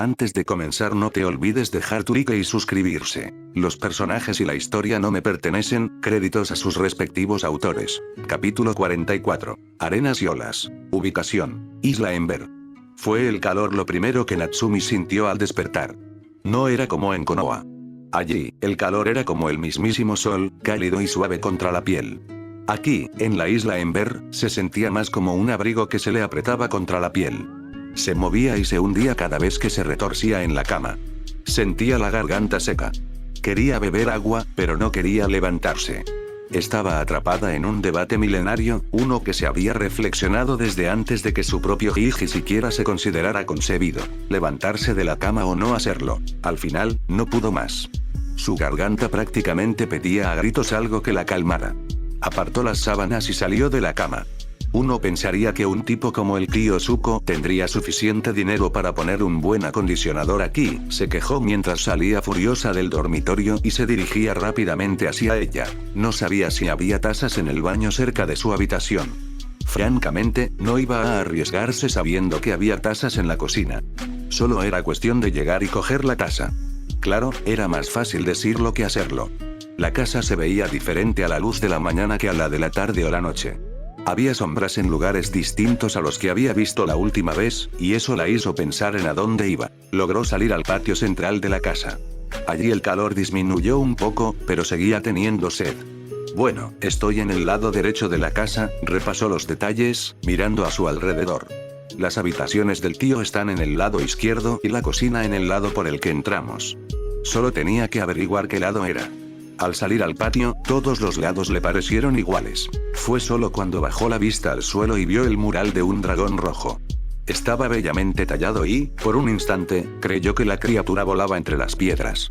Antes de comenzar no te olvides dejar tu like y suscribirse. Los personajes y la historia no me pertenecen, créditos a sus respectivos autores. Capítulo 44. Arenas y olas. Ubicación: Isla Ember. Fue el calor lo primero que Natsumi sintió al despertar. No era como en Konoha. Allí, el calor era como el mismísimo sol, cálido y suave contra la piel. Aquí, en la isla Ember, se sentía más como un abrigo que se le apretaba contra la piel. Se movía y se hundía cada vez que se retorcía en la cama. Sentía la garganta seca. Quería beber agua, pero no quería levantarse. Estaba atrapada en un debate milenario, uno que se había reflexionado desde antes de que su propio Hiji siquiera se considerara concebido. Levantarse de la cama o no hacerlo. Al final, no pudo más. Su garganta prácticamente pedía a gritos algo que la calmara. Apartó las sábanas y salió de la cama. Uno pensaría que un tipo como el tío Zuko tendría suficiente dinero para poner un buen acondicionador aquí, se quejó mientras salía furiosa del dormitorio y se dirigía rápidamente hacia ella. No sabía si había tazas en el baño cerca de su habitación. Francamente, no iba a arriesgarse sabiendo que había tazas en la cocina. Solo era cuestión de llegar y coger la taza. Claro, era más fácil decirlo que hacerlo. La casa se veía diferente a la luz de la mañana que a la de la tarde o la noche. Había sombras en lugares distintos a los que había visto la última vez, y eso la hizo pensar en a dónde iba. Logró salir al patio central de la casa. Allí el calor disminuyó un poco, pero seguía teniendo sed. Bueno, estoy en el lado derecho de la casa, repasó los detalles, mirando a su alrededor. Las habitaciones del tío están en el lado izquierdo y la cocina en el lado por el que entramos. Solo tenía que averiguar qué lado era. Al salir al patio, todos los lados le parecieron iguales. Fue solo cuando bajó la vista al suelo y vio el mural de un dragón rojo. Estaba bellamente tallado y, por un instante, creyó que la criatura volaba entre las piedras.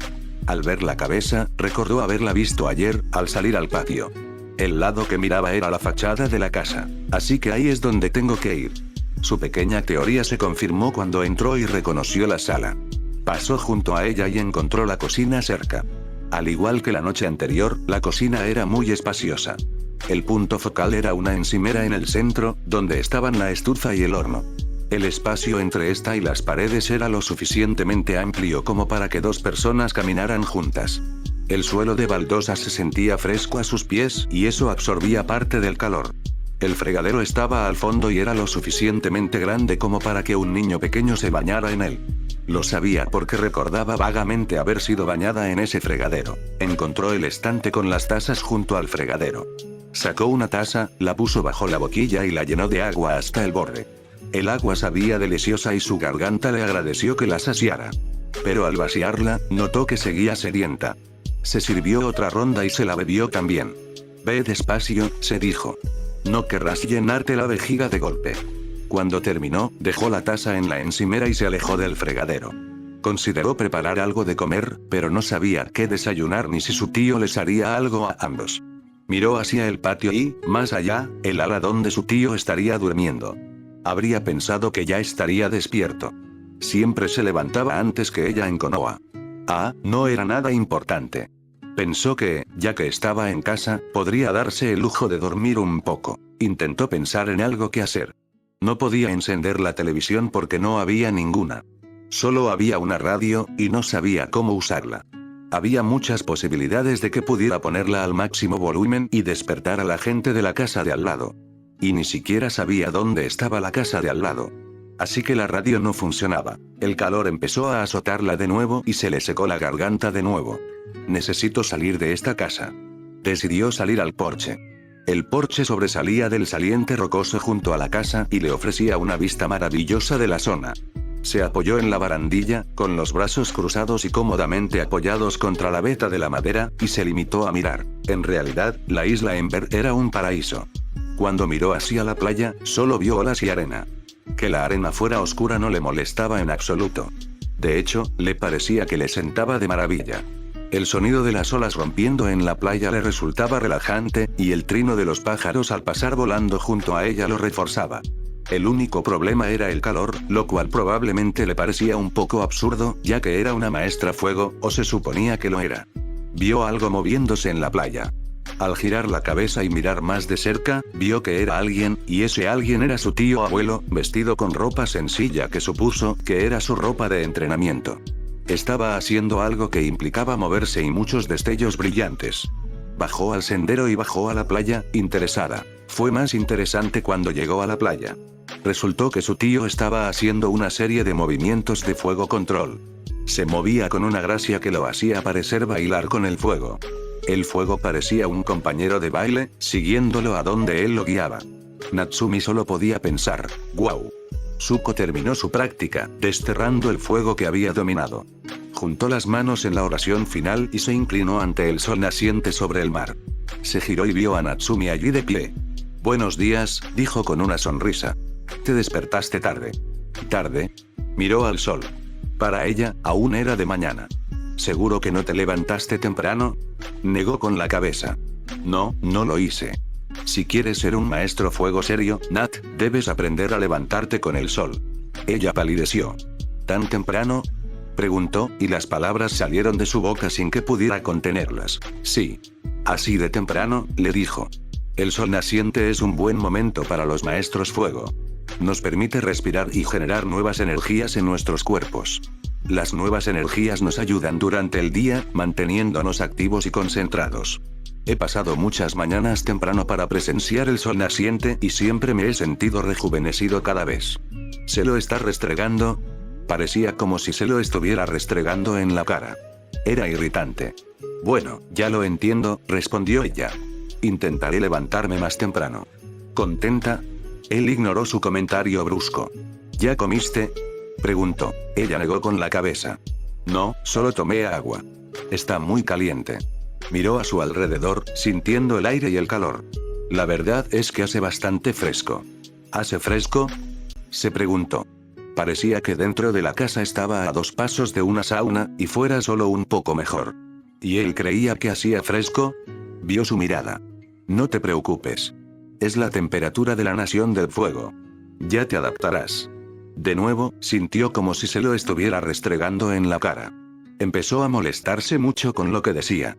Al ver la cabeza, recordó haberla visto ayer, al salir al patio. El lado que miraba era la fachada de la casa. Así que ahí es donde tengo que ir. Su pequeña teoría se confirmó cuando entró y reconoció la sala. Pasó junto a ella y encontró la cocina cerca. Al igual que la noche anterior, la cocina era muy espaciosa. El punto focal era una encimera en el centro, donde estaban la estufa y el horno. El espacio entre esta y las paredes era lo suficientemente amplio como para que dos personas caminaran juntas. El suelo de baldosa se sentía fresco a sus pies, y eso absorbía parte del calor. El fregadero estaba al fondo y era lo suficientemente grande como para que un niño pequeño se bañara en él. Lo sabía porque recordaba vagamente haber sido bañada en ese fregadero. Encontró el estante con las tazas junto al fregadero. Sacó una taza, la puso bajo la boquilla y la llenó de agua hasta el borde. El agua sabía deliciosa y su garganta le agradeció que la saciara. Pero al vaciarla, notó que seguía sedienta. Se sirvió otra ronda y se la bebió también. Ve despacio, se dijo. No querrás llenarte la vejiga de golpe. Cuando terminó, dejó la taza en la encimera y se alejó del fregadero. Consideró preparar algo de comer, pero no sabía qué desayunar ni si su tío les haría algo a ambos. Miró hacia el patio y, más allá, el ala donde su tío estaría durmiendo. Habría pensado que ya estaría despierto. Siempre se levantaba antes que ella en Konoha. No era nada importante. Pensó que, ya que estaba en casa, podría darse el lujo de dormir un poco. Intentó pensar en algo que hacer. No podía encender la televisión porque no había ninguna. Solo había una radio, y no sabía cómo usarla. Había muchas posibilidades de que pudiera ponerla al máximo volumen y despertar a la gente de la casa de al lado. Y ni siquiera sabía dónde estaba la casa de al lado. Así que la radio no funcionaba. El calor empezó a azotarla de nuevo y se le secó la garganta de nuevo. Necesito salir de esta casa. Decidió salir al porche. El porche sobresalía del saliente rocoso junto a la casa y le ofrecía una vista maravillosa de la zona. Se apoyó en la barandilla, con los brazos cruzados y cómodamente apoyados contra la veta de la madera, y se limitó a mirar. En realidad, la isla Ember era un paraíso. Cuando miró hacia la playa, solo vio olas y arena. Que la arena fuera oscura no le molestaba en absoluto. De hecho, le parecía que le sentaba de maravilla. El sonido de las olas rompiendo en la playa le resultaba relajante, y el trino de los pájaros al pasar volando junto a ella lo reforzaba. El único problema era el calor, lo cual probablemente le parecía un poco absurdo, ya que era una maestra fuego, o se suponía que lo era. Vio algo moviéndose en la playa. Al girar la cabeza y mirar más de cerca, vio que era alguien, y ese alguien era su tío abuelo, vestido con ropa sencilla que supuso que era su ropa de entrenamiento. Estaba haciendo algo que implicaba moverse y muchos destellos brillantes. Bajó al sendero y bajó a la playa, interesada. Fue más interesante cuando llegó a la playa. Resultó que su tío estaba haciendo una serie de movimientos de fuego control. Se movía con una gracia que lo hacía parecer bailar con el fuego. El fuego parecía un compañero de baile, siguiéndolo a donde él lo guiaba. Natsumi solo podía pensar, ¡guau! Zuko terminó su práctica, desterrando el fuego que había dominado. Juntó las manos en la oración final y se inclinó ante el sol naciente sobre el mar. Se giró y vio a Natsumi allí de pie. «Buenos días», dijo con una sonrisa. «Te despertaste tarde». «¿Tarde?» Miró al sol. Para ella, aún era de mañana. «¿Seguro que no te levantaste temprano?» Negó con la cabeza. «No, no lo hice». «Si quieres ser un maestro fuego serio, Nat, debes aprender a levantarte con el sol». Ella palideció. «¿Tan temprano?», preguntó, y las palabras salieron de su boca sin que pudiera contenerlas. «Sí. Así de temprano», le dijo. «El sol naciente es un buen momento para los maestros fuego. Nos permite respirar y generar nuevas energías en nuestros cuerpos. Las nuevas energías nos ayudan durante el día, manteniéndonos activos y concentrados. He pasado muchas mañanas temprano para presenciar el sol naciente y siempre me he sentido rejuvenecido cada vez». «¿Se lo está restregando?». Parecía como si se lo estuviera restregando en la cara. Era irritante. «Bueno, ya lo entiendo», respondió ella. «Intentaré levantarme más temprano». «¿Contenta?». Él ignoró su comentario brusco. «¿Ya comiste?», preguntó. Ella negó con la cabeza. «No, solo tomé agua. Está muy caliente». Miró a su alrededor, sintiendo el aire y el calor. «La verdad es que hace bastante fresco». «¿Hace fresco?», se preguntó. Parecía que dentro de la casa estaba a 2 pasos de una sauna, y fuera solo un poco mejor. ¿Y él creía que hacía fresco? Vio su mirada. «No te preocupes. Es la temperatura de la nación del fuego. Ya te adaptarás». De nuevo, sintió como si se lo estuviera restregando en la cara. Empezó a molestarse mucho con lo que decía.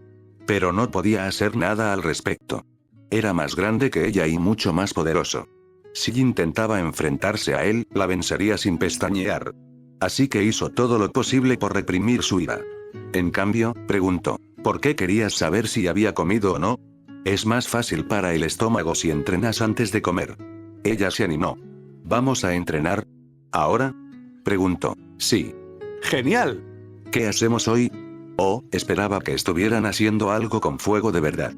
Pero no podía hacer nada al respecto. Era más grande que ella y mucho más poderoso. Si intentaba enfrentarse a él, la vencería sin pestañear. Así que hizo todo lo posible por reprimir su ira. En cambio, preguntó, «¿Por qué querías saber si había comido o no?». «Es más fácil para el estómago si entrenas antes de comer». Ella se animó. «¿Vamos a entrenar? ¿Ahora?», preguntó. «Sí». «Genial. ¿Qué hacemos hoy?». Oh, esperaba que estuvieran haciendo algo con fuego de verdad.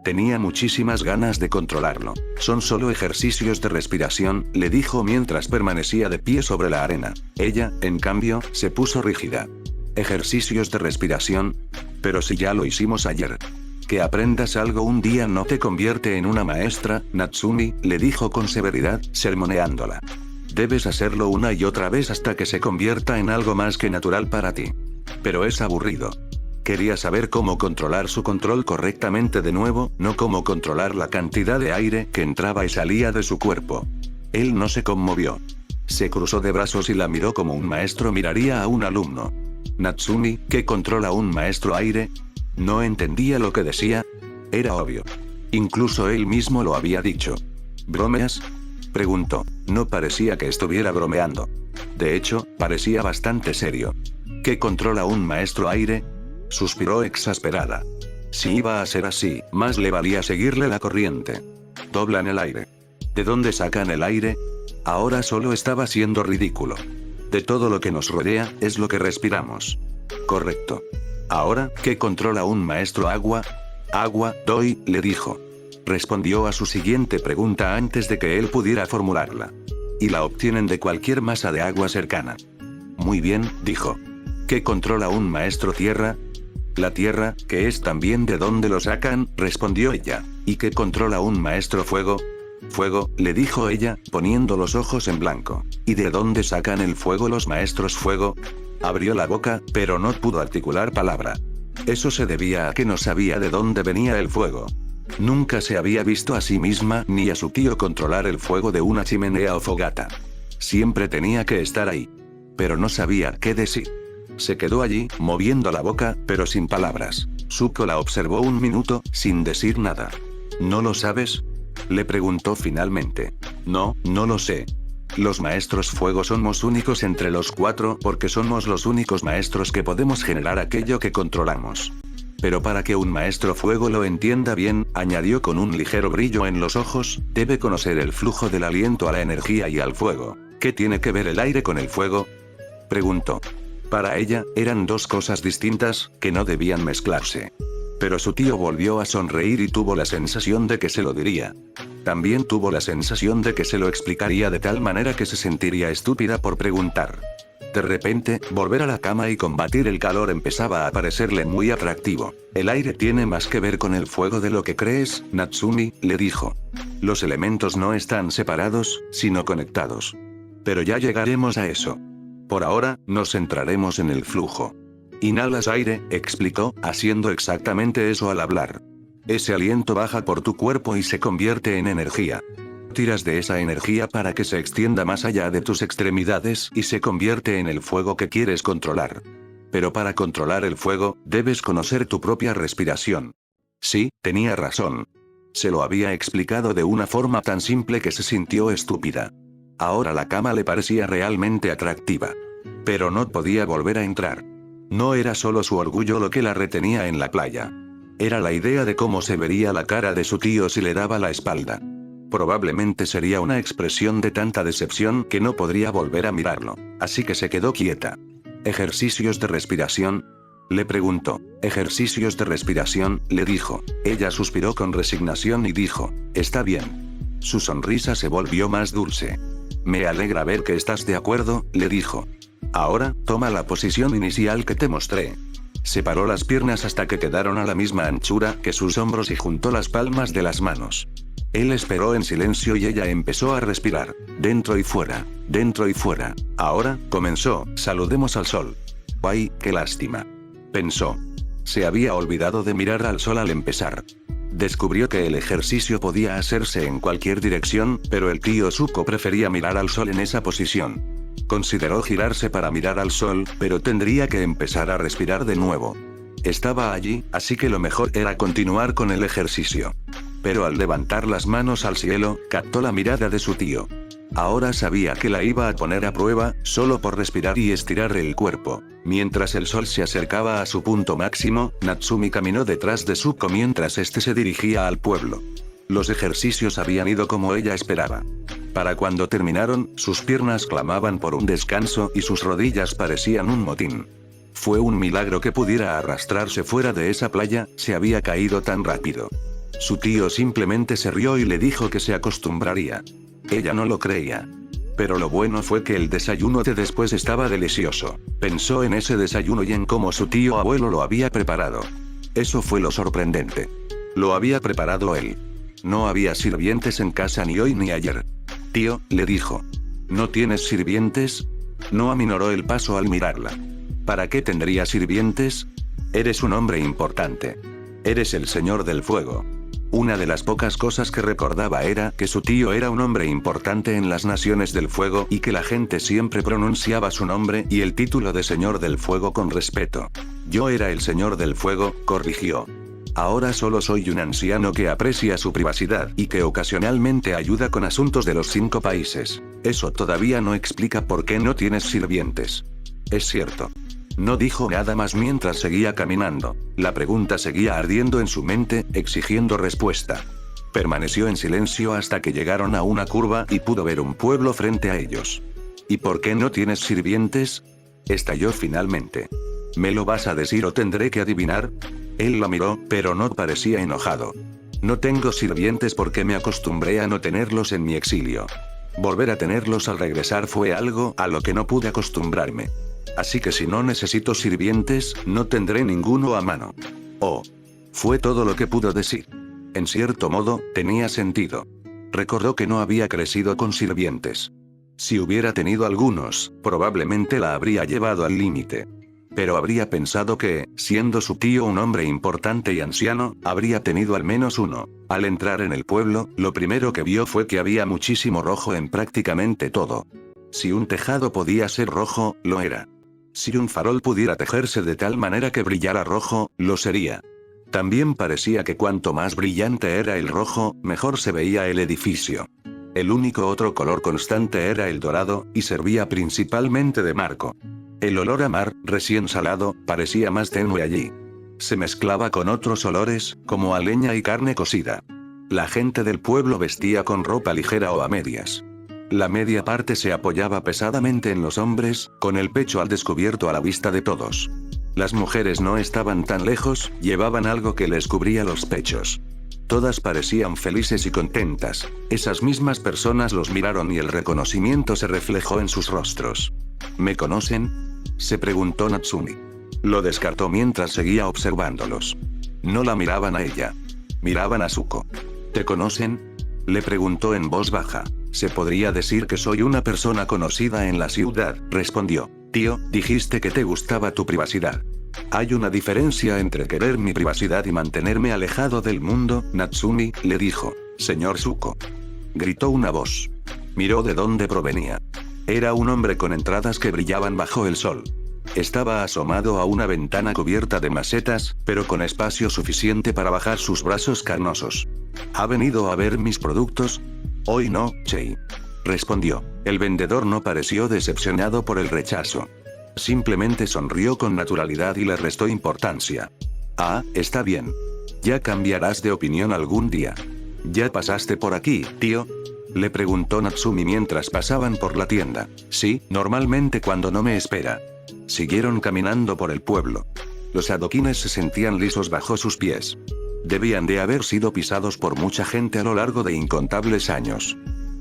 Tenía muchísimas ganas de controlarlo. «Son solo ejercicios de respiración», le dijo mientras permanecía de pie sobre la arena. Ella, en cambio, se puso rígida. «¿Ejercicios de respiración? Pero si ya lo hicimos ayer». «Que aprendas algo un día no te convierte en una maestra, Natsumi», le dijo con severidad, sermoneándola. «Debes hacerlo una y otra vez hasta que se convierta en algo más que natural para ti». Pero es aburrido. Quería saber cómo controlar su control correctamente de nuevo, no cómo controlar la cantidad de aire que entraba y salía de su cuerpo. Él no se conmovió. Se cruzó de brazos y la miró como un maestro miraría a un alumno. «Natsumi, ¿qué controla un maestro aire?». No entendía lo que decía. Era obvio. Incluso él mismo lo había dicho. «¿Bromeas?», preguntó. No parecía que estuviera bromeando. De hecho, parecía bastante serio. «¿Qué controla un maestro aire?», suspiró exasperada. Si iba a ser así, más le valía seguirle la corriente. «Doblan el aire». ¿De dónde sacan el aire? Ahora solo estaba siendo ridículo. De todo lo que nos rodea, es lo que respiramos. Correcto. Ahora, ¿qué controla un maestro agua? «Agua, doy», le dijo. Respondió a su siguiente pregunta antes de que él pudiera formularla. «Y la obtienen de cualquier masa de agua cercana». «Muy bien», dijo. «¿Qué controla un maestro tierra?». «La tierra, que es también de donde lo sacan», respondió ella. «¿Y qué controla un maestro fuego?». «Fuego», le dijo ella, poniendo los ojos en blanco. «¿Y de dónde sacan el fuego los maestros fuego?». Abrió la boca, pero no pudo articular palabra. Eso se debía a que no sabía de dónde venía el fuego. Nunca se había visto a sí misma ni a su tío controlar el fuego de una chimenea o fogata. Siempre tenía que estar ahí. Pero no sabía qué decir. Se quedó allí, moviendo la boca, pero sin palabras. Zuko la observó un minuto, sin decir nada. ¿No lo sabes?, le preguntó finalmente. No, no lo sé. Los maestros fuego somos únicos entre los 4 porque somos los únicos maestros que podemos generar aquello que controlamos. Pero para que un maestro fuego lo entienda bien, añadió con un ligero brillo en los ojos, debe conocer el flujo del aliento a la energía y al fuego. ¿Qué tiene que ver el aire con el fuego?, preguntó. Para ella, eran dos cosas distintas, que no debían mezclarse. Pero su tío volvió a sonreír y tuvo la sensación de que se lo diría. También tuvo la sensación de que se lo explicaría de tal manera que se sentiría estúpida por preguntar. De repente, volver a la cama y combatir el calor empezaba a parecerle muy atractivo. El aire tiene más que ver con el fuego de lo que crees, Natsumi, le dijo. Los elementos no están separados, sino conectados. Pero ya llegaremos a eso. Por ahora, nos centraremos en el flujo. Inhalas aire, explicó, haciendo exactamente eso al hablar. Ese aliento baja por tu cuerpo y se convierte en energía. Tiras de esa energía para que se extienda más allá de tus extremidades y se convierte en el fuego que quieres controlar. Pero para controlar el fuego, debes conocer tu propia respiración. Sí, tenía razón. Se lo había explicado de una forma tan simple que se sintió estúpida. Ahora la cama le parecía realmente atractiva. Pero no podía volver a entrar. No era solo su orgullo lo que la retenía en la playa. Era la idea de cómo se vería la cara de su tío si le daba la espalda. Probablemente sería una expresión de tanta decepción que no podría volver a mirarlo, así que se quedó quieta. ¿Ejercicios de respiración?, le preguntó. Ejercicios de respiración, le dijo. Ella suspiró con resignación y dijo, está bien. Su sonrisa se volvió más dulce. Me alegra ver que estás de acuerdo, le dijo. Ahora, toma la posición inicial que te mostré. Separó las piernas hasta que quedaron a la misma anchura que sus hombros y juntó las palmas de las manos. Él esperó en silencio y ella empezó a respirar, dentro y fuera, dentro y fuera. Ahora, comenzó, saludemos al sol. ¡Ay, qué lástima!, pensó. Se había olvidado de mirar al sol al empezar. Descubrió que el ejercicio podía hacerse en cualquier dirección, pero el tío Zuko prefería mirar al sol en esa posición. Consideró girarse para mirar al sol, pero tendría que empezar a respirar de nuevo. Estaba allí, así que lo mejor era continuar con el ejercicio. Pero al levantar las manos al cielo, captó la mirada de su tío. Ahora sabía que la iba a poner a prueba, solo por respirar y estirar el cuerpo. Mientras el sol se acercaba a su punto máximo, Natsumi caminó detrás de Zuko mientras este se dirigía al pueblo. Los ejercicios habían ido como ella esperaba. Para cuando terminaron, sus piernas clamaban por un descanso y sus rodillas parecían un motín. Fue un milagro que pudiera arrastrarse fuera de esa playa, se había caído tan rápido. Su tío simplemente se rió y le dijo que se acostumbraría. Ella no lo creía. Pero lo bueno fue que el desayuno de después estaba delicioso. Pensó en ese desayuno y en cómo su tío abuelo lo había preparado. Eso fue lo sorprendente. Lo había preparado él. No había sirvientes en casa ni hoy ni ayer. Tío, le dijo. ¿No tienes sirvientes? No aminoró el paso al mirarla. ¿Para qué tendría sirvientes? Eres un hombre importante. Eres el señor del fuego. Una de las pocas cosas que recordaba era que su tío era un hombre importante en las Naciones del Fuego y que la gente siempre pronunciaba su nombre y el título de Señor del Fuego con respeto. Yo era el Señor del Fuego, corrigió. Ahora solo soy un anciano que aprecia su privacidad y que ocasionalmente ayuda con asuntos de los 5 países. Eso todavía no explica por qué no tienes sirvientes. Es cierto. No dijo nada más mientras seguía caminando. La pregunta seguía ardiendo en su mente, exigiendo respuesta. Permaneció en silencio hasta que llegaron a una curva y pudo ver un pueblo frente a ellos. ¿Y por qué no tienes sirvientes?, estalló finalmente. ¿Me lo vas a decir o tendré que adivinar? Él la miró, pero no parecía enojado. No tengo sirvientes porque me acostumbré a no tenerlos en mi exilio. Volver a tenerlos al regresar fue algo a lo que no pude acostumbrarme. Así que si no necesito sirvientes, no tendré ninguno a mano. Oh. Fue todo lo que pudo decir. En cierto modo, tenía sentido. Recordó que no había crecido con sirvientes. Si hubiera tenido algunos, probablemente la habría llevado al límite. Pero habría pensado que, siendo su tío un hombre importante y anciano, habría tenido al menos uno. Al entrar en el pueblo, lo primero que vio fue que había muchísimo rojo en prácticamente todo. Si un tejado podía ser rojo, lo era. Si un farol pudiera tejerse de tal manera que brillara rojo, lo sería. También parecía que cuanto más brillante era el rojo, mejor se veía el edificio. El único otro color constante era el dorado, y servía principalmente de marco. El olor a mar, recién salado, parecía más tenue allí. Se mezclaba con otros olores, como a leña y carne cocida. La gente del pueblo vestía con ropa ligera o a medias. La media parte se apoyaba pesadamente en los hombres, con el pecho al descubierto a la vista de todos. Las mujeres no estaban tan lejos, llevaban algo que les cubría los pechos. Todas parecían felices y contentas. Esas mismas personas los miraron y el reconocimiento se reflejó en sus rostros. ¿Me conocen?, se preguntó Natsumi. Lo descartó mientras seguía observándolos. No la miraban a ella. Miraban a Zuko. ¿Te conocen?, le preguntó en voz baja. Se podría decir que soy una persona conocida en la ciudad, respondió. Tío, dijiste que te gustaba tu privacidad. Hay una diferencia entre querer mi privacidad y mantenerme alejado del mundo, Natsumi, le dijo. Señor Zuko. Gritó una voz. Miró de dónde provenía. Era un hombre con entradas que brillaban bajo el sol. Estaba asomado a una ventana cubierta de macetas, pero con espacio suficiente para bajar sus brazos carnosos. ¿Ha venido a ver mis productos? Hoy no, Chei. Respondió. El vendedor no pareció decepcionado por el rechazo. Simplemente sonrió con naturalidad y le restó importancia. Ah, está bien. Ya cambiarás de opinión algún día. ¿Ya pasaste por aquí, tío?, le preguntó Natsumi mientras pasaban por la tienda. Sí, normalmente cuando no me espera. Siguieron caminando por el pueblo. Los adoquines se sentían lisos bajo sus pies. Debían de haber sido pisados por mucha gente a lo largo de incontables años.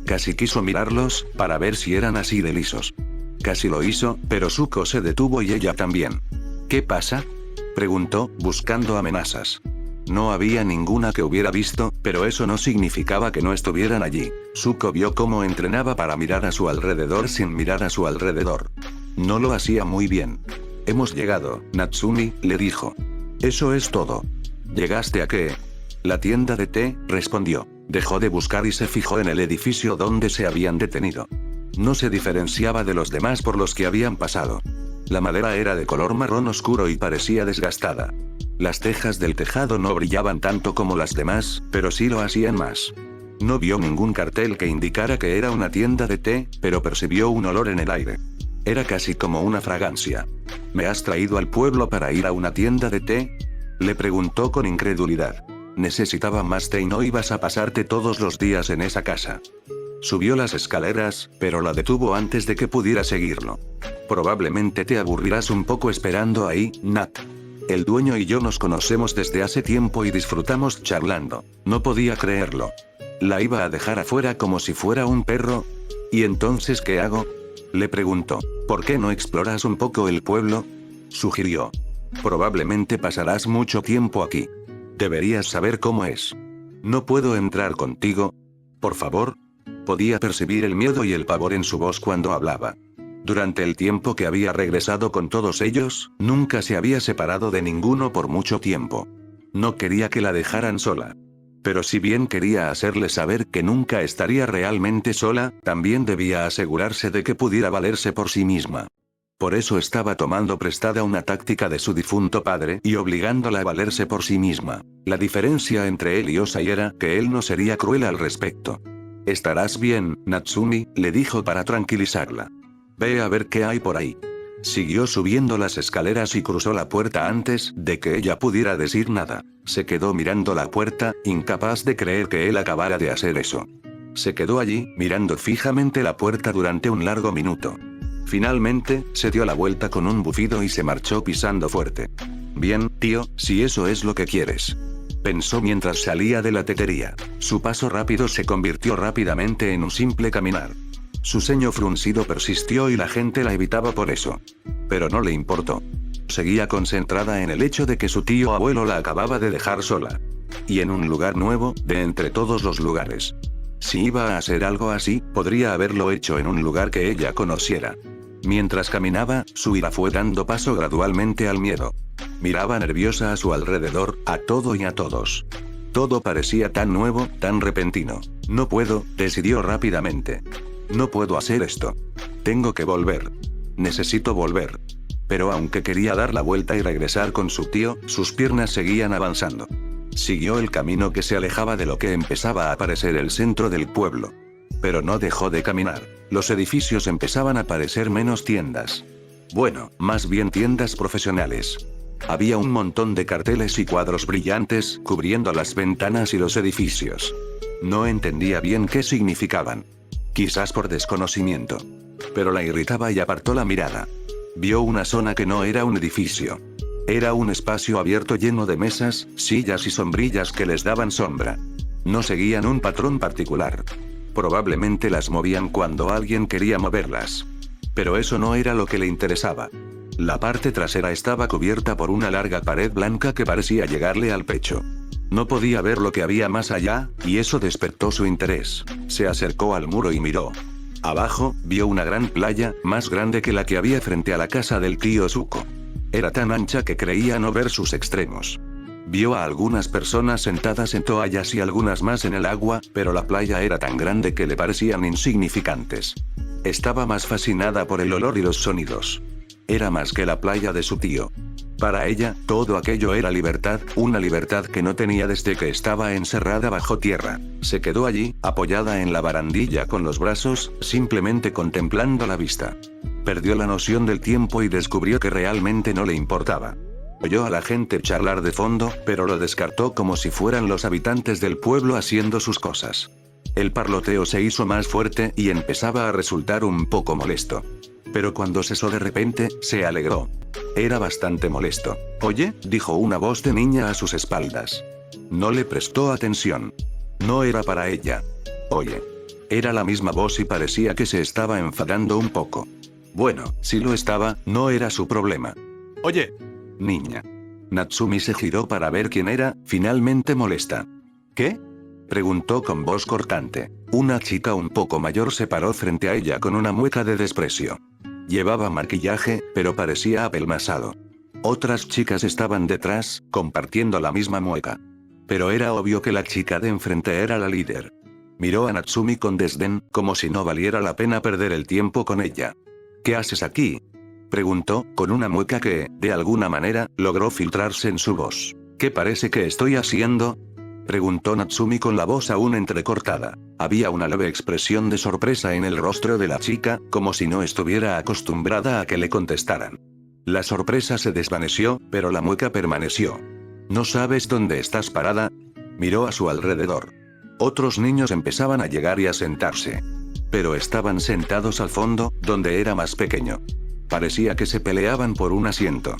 Casi quiso mirarlos, para ver si eran así de lisos. Casi lo hizo, pero Zuko se detuvo y ella también. ¿Qué pasa?, preguntó, buscando amenazas. No había ninguna que hubiera visto, pero eso no significaba que no estuvieran allí. Zuko vio cómo entrenaba para mirar a su alrededor sin mirar a su alrededor. No lo hacía muy bien. Hemos llegado, Natsumi, le dijo. Eso es todo. ¿Llegaste a qué? La tienda de té, respondió. Dejó de buscar y se fijó en el edificio donde se habían detenido. No se diferenciaba de los demás por los que habían pasado. La madera era de color marrón oscuro y parecía desgastada. Las tejas del tejado no brillaban tanto como las demás, pero sí lo hacían más. No vio ningún cartel que indicara que era una tienda de té, pero percibió un olor en el aire. Era casi como una fragancia. ¿Me has traído al pueblo para ir a una tienda de té?, le preguntó con incredulidad. Necesitaba más té y no ibas a pasarte todos los días en esa casa. Subió las escaleras, pero la detuvo antes de que pudiera seguirlo. Probablemente te aburrirás un poco esperando ahí, Nat. El dueño y yo nos conocemos desde hace tiempo y disfrutamos charlando. No podía creerlo. ¿La iba a dejar afuera como si fuera un perro? ¿Y entonces qué hago?, le preguntó. ¿Por qué no exploras un poco el pueblo?, sugirió. Probablemente pasarás mucho tiempo aquí. Deberías saber cómo es. ¿No puedo entrar contigo? Por favor. Podía percibir el miedo y el pavor en su voz cuando hablaba. Durante el tiempo que había regresado con todos ellos, nunca se había separado de ninguno por mucho tiempo. No quería que la dejaran sola. Pero si bien quería hacerle saber que nunca estaría realmente sola, también debía asegurarse de que pudiera valerse por sí misma. Por eso estaba tomando prestada una táctica de su difunto padre y obligándola a valerse por sí misma. La diferencia entre él y Osai era que él no sería cruel al respecto. Estarás bien, Natsumi, le dijo para tranquilizarla. Ve a ver qué hay por ahí. Siguió subiendo las escaleras y cruzó la puerta antes de que ella pudiera decir nada. Se quedó mirando la puerta, incapaz de creer que él acabara de hacer eso. Se quedó allí, mirando fijamente la puerta durante un largo minuto. Finalmente, se dio la vuelta con un bufido y se marchó pisando fuerte. Bien, tío, si eso es lo que quieres. Pensó mientras salía de la tetería. Su paso rápido se convirtió rápidamente en un simple caminar. Su ceño fruncido persistió y la gente la evitaba por eso. Pero no le importó. Seguía concentrada en el hecho de que su tío abuelo la acababa de dejar sola. Y en un lugar nuevo, de entre todos los lugares. Si iba a hacer algo así, podría haberlo hecho en un lugar que ella conociera. Mientras caminaba, su ira fue dando paso gradualmente al miedo. Miraba nerviosa a su alrededor, a todo y a todos. Todo parecía tan nuevo, tan repentino. No puedo, decidió rápidamente. No puedo hacer esto. Tengo que volver. Necesito volver. Pero aunque quería dar la vuelta y regresar con su tío, sus piernas seguían avanzando. Siguió el camino que se alejaba de lo que empezaba a parecer el centro del pueblo. Pero no dejó de caminar. Los edificios empezaban a parecer menos tiendas. Bueno, más bien tiendas profesionales. Había un montón de carteles y cuadros brillantes cubriendo las ventanas y los edificios. No entendía bien qué significaban. Quizás por desconocimiento. Pero la irritaba y apartó la mirada. Vio una zona que no era un edificio. Era un espacio abierto lleno de mesas, sillas y sombrillas que les daban sombra. No seguían un patrón particular. Probablemente las movían cuando alguien quería moverlas. Pero eso no era lo que le interesaba. La parte trasera estaba cubierta por una larga pared blanca que parecía llegarle al pecho. No podía ver lo que había más allá, y eso despertó su interés. Se acercó al muro y miró. Abajo, vio una gran playa, más grande que la que había frente a la casa del tío Zuko. Era tan ancha que creía no ver sus extremos. Vio a algunas personas sentadas en toallas y algunas más en el agua, pero la playa era tan grande que le parecían insignificantes. Estaba más fascinada por el olor y los sonidos. Era más que la playa de su tío. Para ella, todo aquello era libertad, una libertad que no tenía desde que estaba encerrada bajo tierra. Se quedó allí, apoyada en la barandilla con los brazos, simplemente contemplando la vista. Perdió la noción del tiempo y descubrió que realmente no le importaba. Oyó a la gente charlar de fondo, pero lo descartó como si fueran los habitantes del pueblo haciendo sus cosas. El parloteo se hizo más fuerte y empezaba a resultar un poco molesto. Pero cuando cesó de repente, se alegró. Era bastante molesto. «Oye», dijo una voz de niña a sus espaldas. No le prestó atención. No era para ella. «Oye». Era la misma voz y parecía que se estaba enfadando un poco. Bueno, si lo estaba, no era su problema. «Oye, niña». Natsumi se giró para ver quién era, finalmente molesta. «¿Qué?», preguntó con voz cortante. Una chica un poco mayor se paró frente a ella con una mueca de desprecio. Llevaba maquillaje, pero parecía apelmazado. Otras chicas estaban detrás, compartiendo la misma mueca. Pero era obvio que la chica de enfrente era la líder. Miró a Natsumi con desdén, como si no valiera la pena perder el tiempo con ella. «¿Qué haces aquí?», preguntó, con una mueca que, de alguna manera, logró filtrarse en su voz. «¿Qué parece que estoy haciendo?», preguntó Natsumi con la voz aún entrecortada. Había una leve expresión de sorpresa en el rostro de la chica, como si no estuviera acostumbrada a que le contestaran. La sorpresa se desvaneció, pero la mueca permaneció. «¿No sabes dónde estás parada?», miró a su alrededor. Otros niños empezaban a llegar y a sentarse. Pero estaban sentados al fondo, donde era más pequeño. Parecía que se peleaban por un asiento.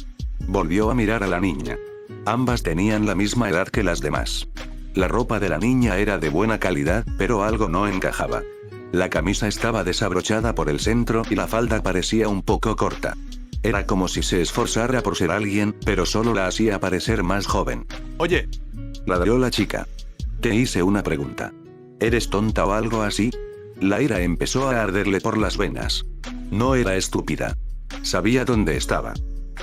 Volvió a mirar a la niña. Ambas tenían la misma edad que las demás. La ropa de la niña era de buena calidad, pero algo no encajaba. La camisa estaba desabrochada por el centro y la falda parecía un poco corta. Era como si se esforzara por ser alguien, pero solo la hacía parecer más joven. «Oye», ladró la chica. «Te hice una pregunta. ¿Eres tonta o algo así?». La ira empezó a arderle por las venas. No era estúpida. Sabía dónde estaba.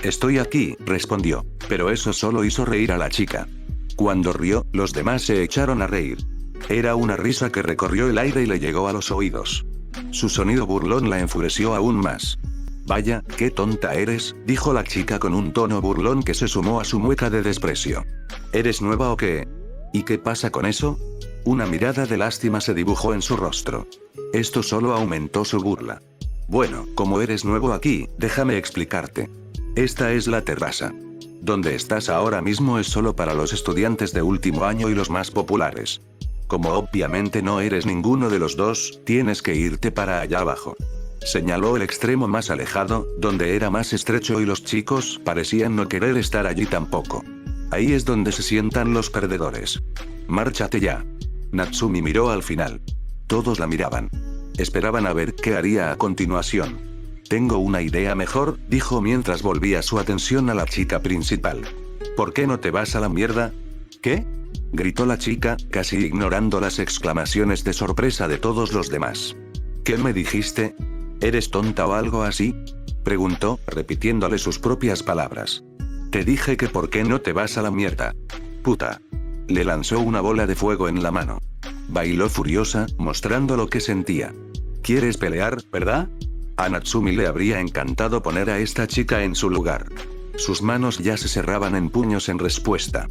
«Estoy aquí», respondió, pero eso solo hizo reír a la chica. Cuando rió, los demás se echaron a reír. Era una risa que recorrió el aire y le llegó a los oídos. Su sonido burlón la enfureció aún más. «Vaya, qué tonta eres», dijo la chica con un tono burlón que se sumó a su mueca de desprecio. «¿Eres nueva o qué? ¿Y qué pasa con eso?». Una mirada de lástima se dibujó en su rostro. Esto solo aumentó su burla. «Bueno, como eres nuevo aquí, déjame explicarte. Esta es la terraza. Donde estás ahora mismo es solo para los estudiantes de último año y los más populares. Como obviamente no eres ninguno de los dos, tienes que irte para allá abajo». Señaló el extremo más alejado, donde era más estrecho y los chicos parecían no querer estar allí tampoco. «Ahí es donde se sientan los perdedores. Márchate ya». Natsumi miró al final. Todos la miraban. Esperaban a ver qué haría a continuación. «Tengo una idea mejor», dijo mientras volvía su atención a la chica principal. «¿Por qué no te vas a la mierda?». «¿Qué?», gritó la chica, casi ignorando las exclamaciones de sorpresa de todos los demás. «¿Qué me dijiste? ¿Eres tonta o algo así?», preguntó, repitiéndole sus propias palabras. «Te dije que por qué no te vas a la mierda. Puta». Le lanzó una bola de fuego en la mano. Bailó furiosa, mostrando lo que sentía. «¿Quieres pelear, verdad?». A Natsumi le habría encantado poner a esta chica en su lugar. Sus manos ya se cerraban en puños en respuesta.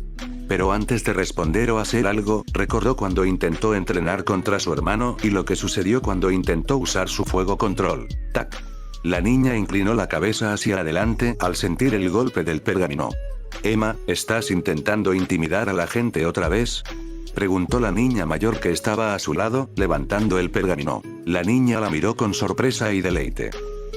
Pero antes de responder o hacer algo, recordó cuando intentó entrenar contra su hermano y lo que sucedió cuando intentó usar su fuego control. ¡Tac! La niña inclinó la cabeza hacia adelante al sentir el golpe del pergamino. Emma, ¿estás intentando intimidar a la gente otra vez? Preguntó la niña mayor que estaba a su lado, levantando el pergamino. La niña la miró con sorpresa y deleite.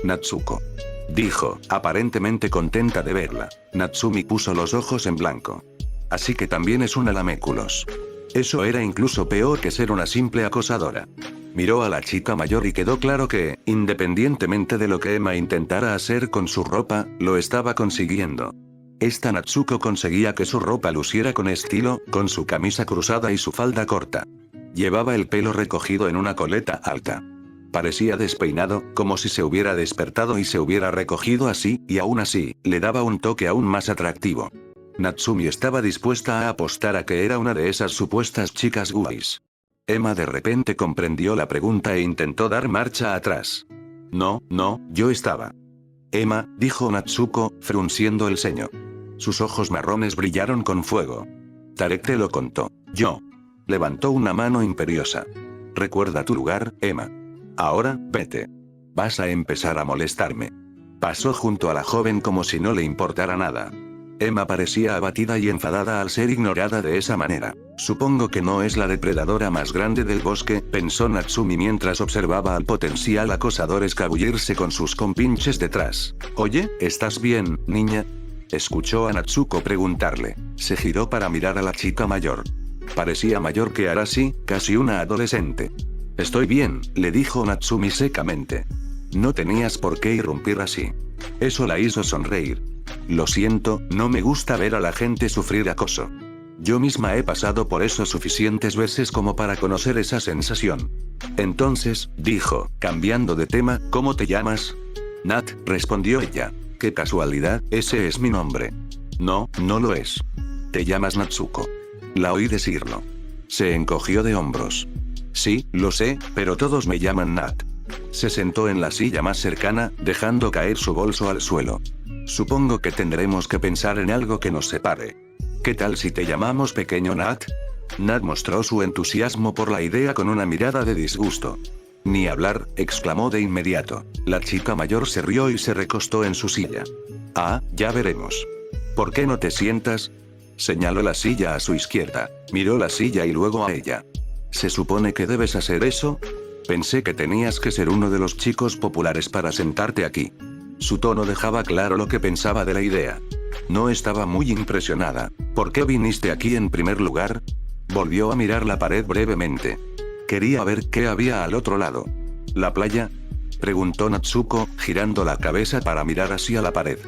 Natsuko. Dijo, aparentemente contenta de verla. Natsumi puso los ojos en blanco. Así que también es una laméculos. Eso era incluso peor que ser una simple acosadora. Miró a la chica mayor y quedó claro que, independientemente de lo que Emma intentara hacer con su ropa, lo estaba consiguiendo. Esta Natsuko conseguía que su ropa luciera con estilo, con su camisa cruzada y su falda corta. Llevaba el pelo recogido en una coleta alta. Parecía despeinado, como si se hubiera despertado y se hubiera recogido así, y aún así, le daba un toque aún más atractivo. Natsumi estaba dispuesta a apostar a que era una de esas supuestas chicas guays. Emma de repente comprendió la pregunta e intentó dar marcha atrás. No, yo estaba. Emma, dijo Natsuko, frunciendo el ceño. Sus ojos marrones brillaron con fuego. Tarek te lo contó. Yo. Levantó una mano imperiosa. Recuerda tu lugar, Emma. Ahora, vete. Vas a empezar a molestarme. Pasó junto a la joven como si no le importara nada. Emma parecía abatida y enfadada al ser ignorada de esa manera. Supongo que no es la depredadora más grande del bosque, pensó Natsumi mientras observaba al potencial acosador escabullirse con sus compinches detrás. Oye, ¿estás bien, niña? Escuchó a Natsuko preguntarle. Se giró para mirar a la chica mayor. Parecía mayor que Arashi, casi una adolescente. Estoy bien, le dijo Natsumi secamente. No tenías por qué irrumpir así. Eso la hizo sonreír. Lo siento, no me gusta ver a la gente sufrir acoso. Yo misma he pasado por eso suficientes veces como para conocer esa sensación. Entonces, dijo, cambiando de tema, ¿cómo te llamas? Nat, respondió ella. Qué casualidad, ese es mi nombre. No, no lo es. Te llamas Natsuko. La oí decirlo. Se encogió de hombros. Sí, lo sé, pero todos me llaman Nat. Se sentó en la silla más cercana, dejando caer su bolso al suelo. Supongo que tendremos que pensar en algo que nos separe. ¿Qué tal si te llamamos pequeño Nat? Nat mostró su entusiasmo por la idea con una mirada de disgusto. Ni hablar, exclamó de inmediato. La chica mayor se rió y se recostó en su silla. Ah, ya veremos. ¿Por qué no te sientas? Señaló la silla a su izquierda. Miró la silla y luego a ella. ¿Se supone que debes hacer eso? Pensé que tenías que ser uno de los chicos populares para sentarte aquí. Su tono dejaba claro lo que pensaba de la idea. No estaba muy impresionada. ¿Por qué viniste aquí en primer lugar? Volvió a mirar la pared brevemente. Quería ver qué había al otro lado. ¿La playa? Preguntó Natsuko, girando la cabeza para mirar hacia la pared.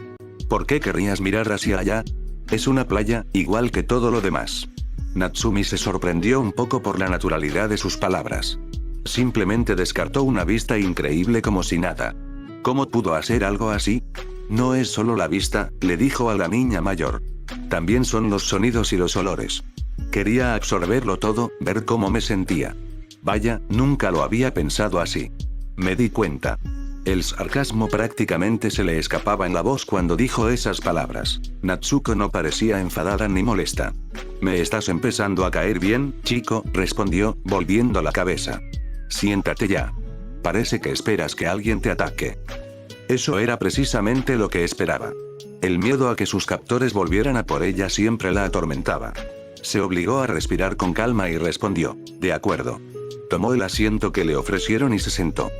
¿Por qué querrías mirar hacia allá? Es una playa, igual que todo lo demás. Natsumi se sorprendió un poco por la naturalidad de sus palabras. Simplemente descartó una vista increíble como si nada. ¿Cómo pudo hacer algo así? No es solo la vista, le dijo a la niña mayor. También son los sonidos y los olores. Quería absorberlo todo, ver cómo me sentía. Vaya, nunca lo había pensado así. Me di cuenta. El sarcasmo prácticamente se le escapaba en la voz cuando dijo esas palabras. Natsuko no parecía enfadada ni molesta. «Me estás empezando a caer bien, chico», respondió, volviendo la cabeza. «Siéntate ya. Parece que esperas que alguien te ataque». Eso era precisamente lo que esperaba. El miedo a que sus captores volvieran a por ella siempre la atormentaba. Se obligó a respirar con calma y respondió, «De acuerdo». Tomó el asiento que le ofrecieron y se sentó.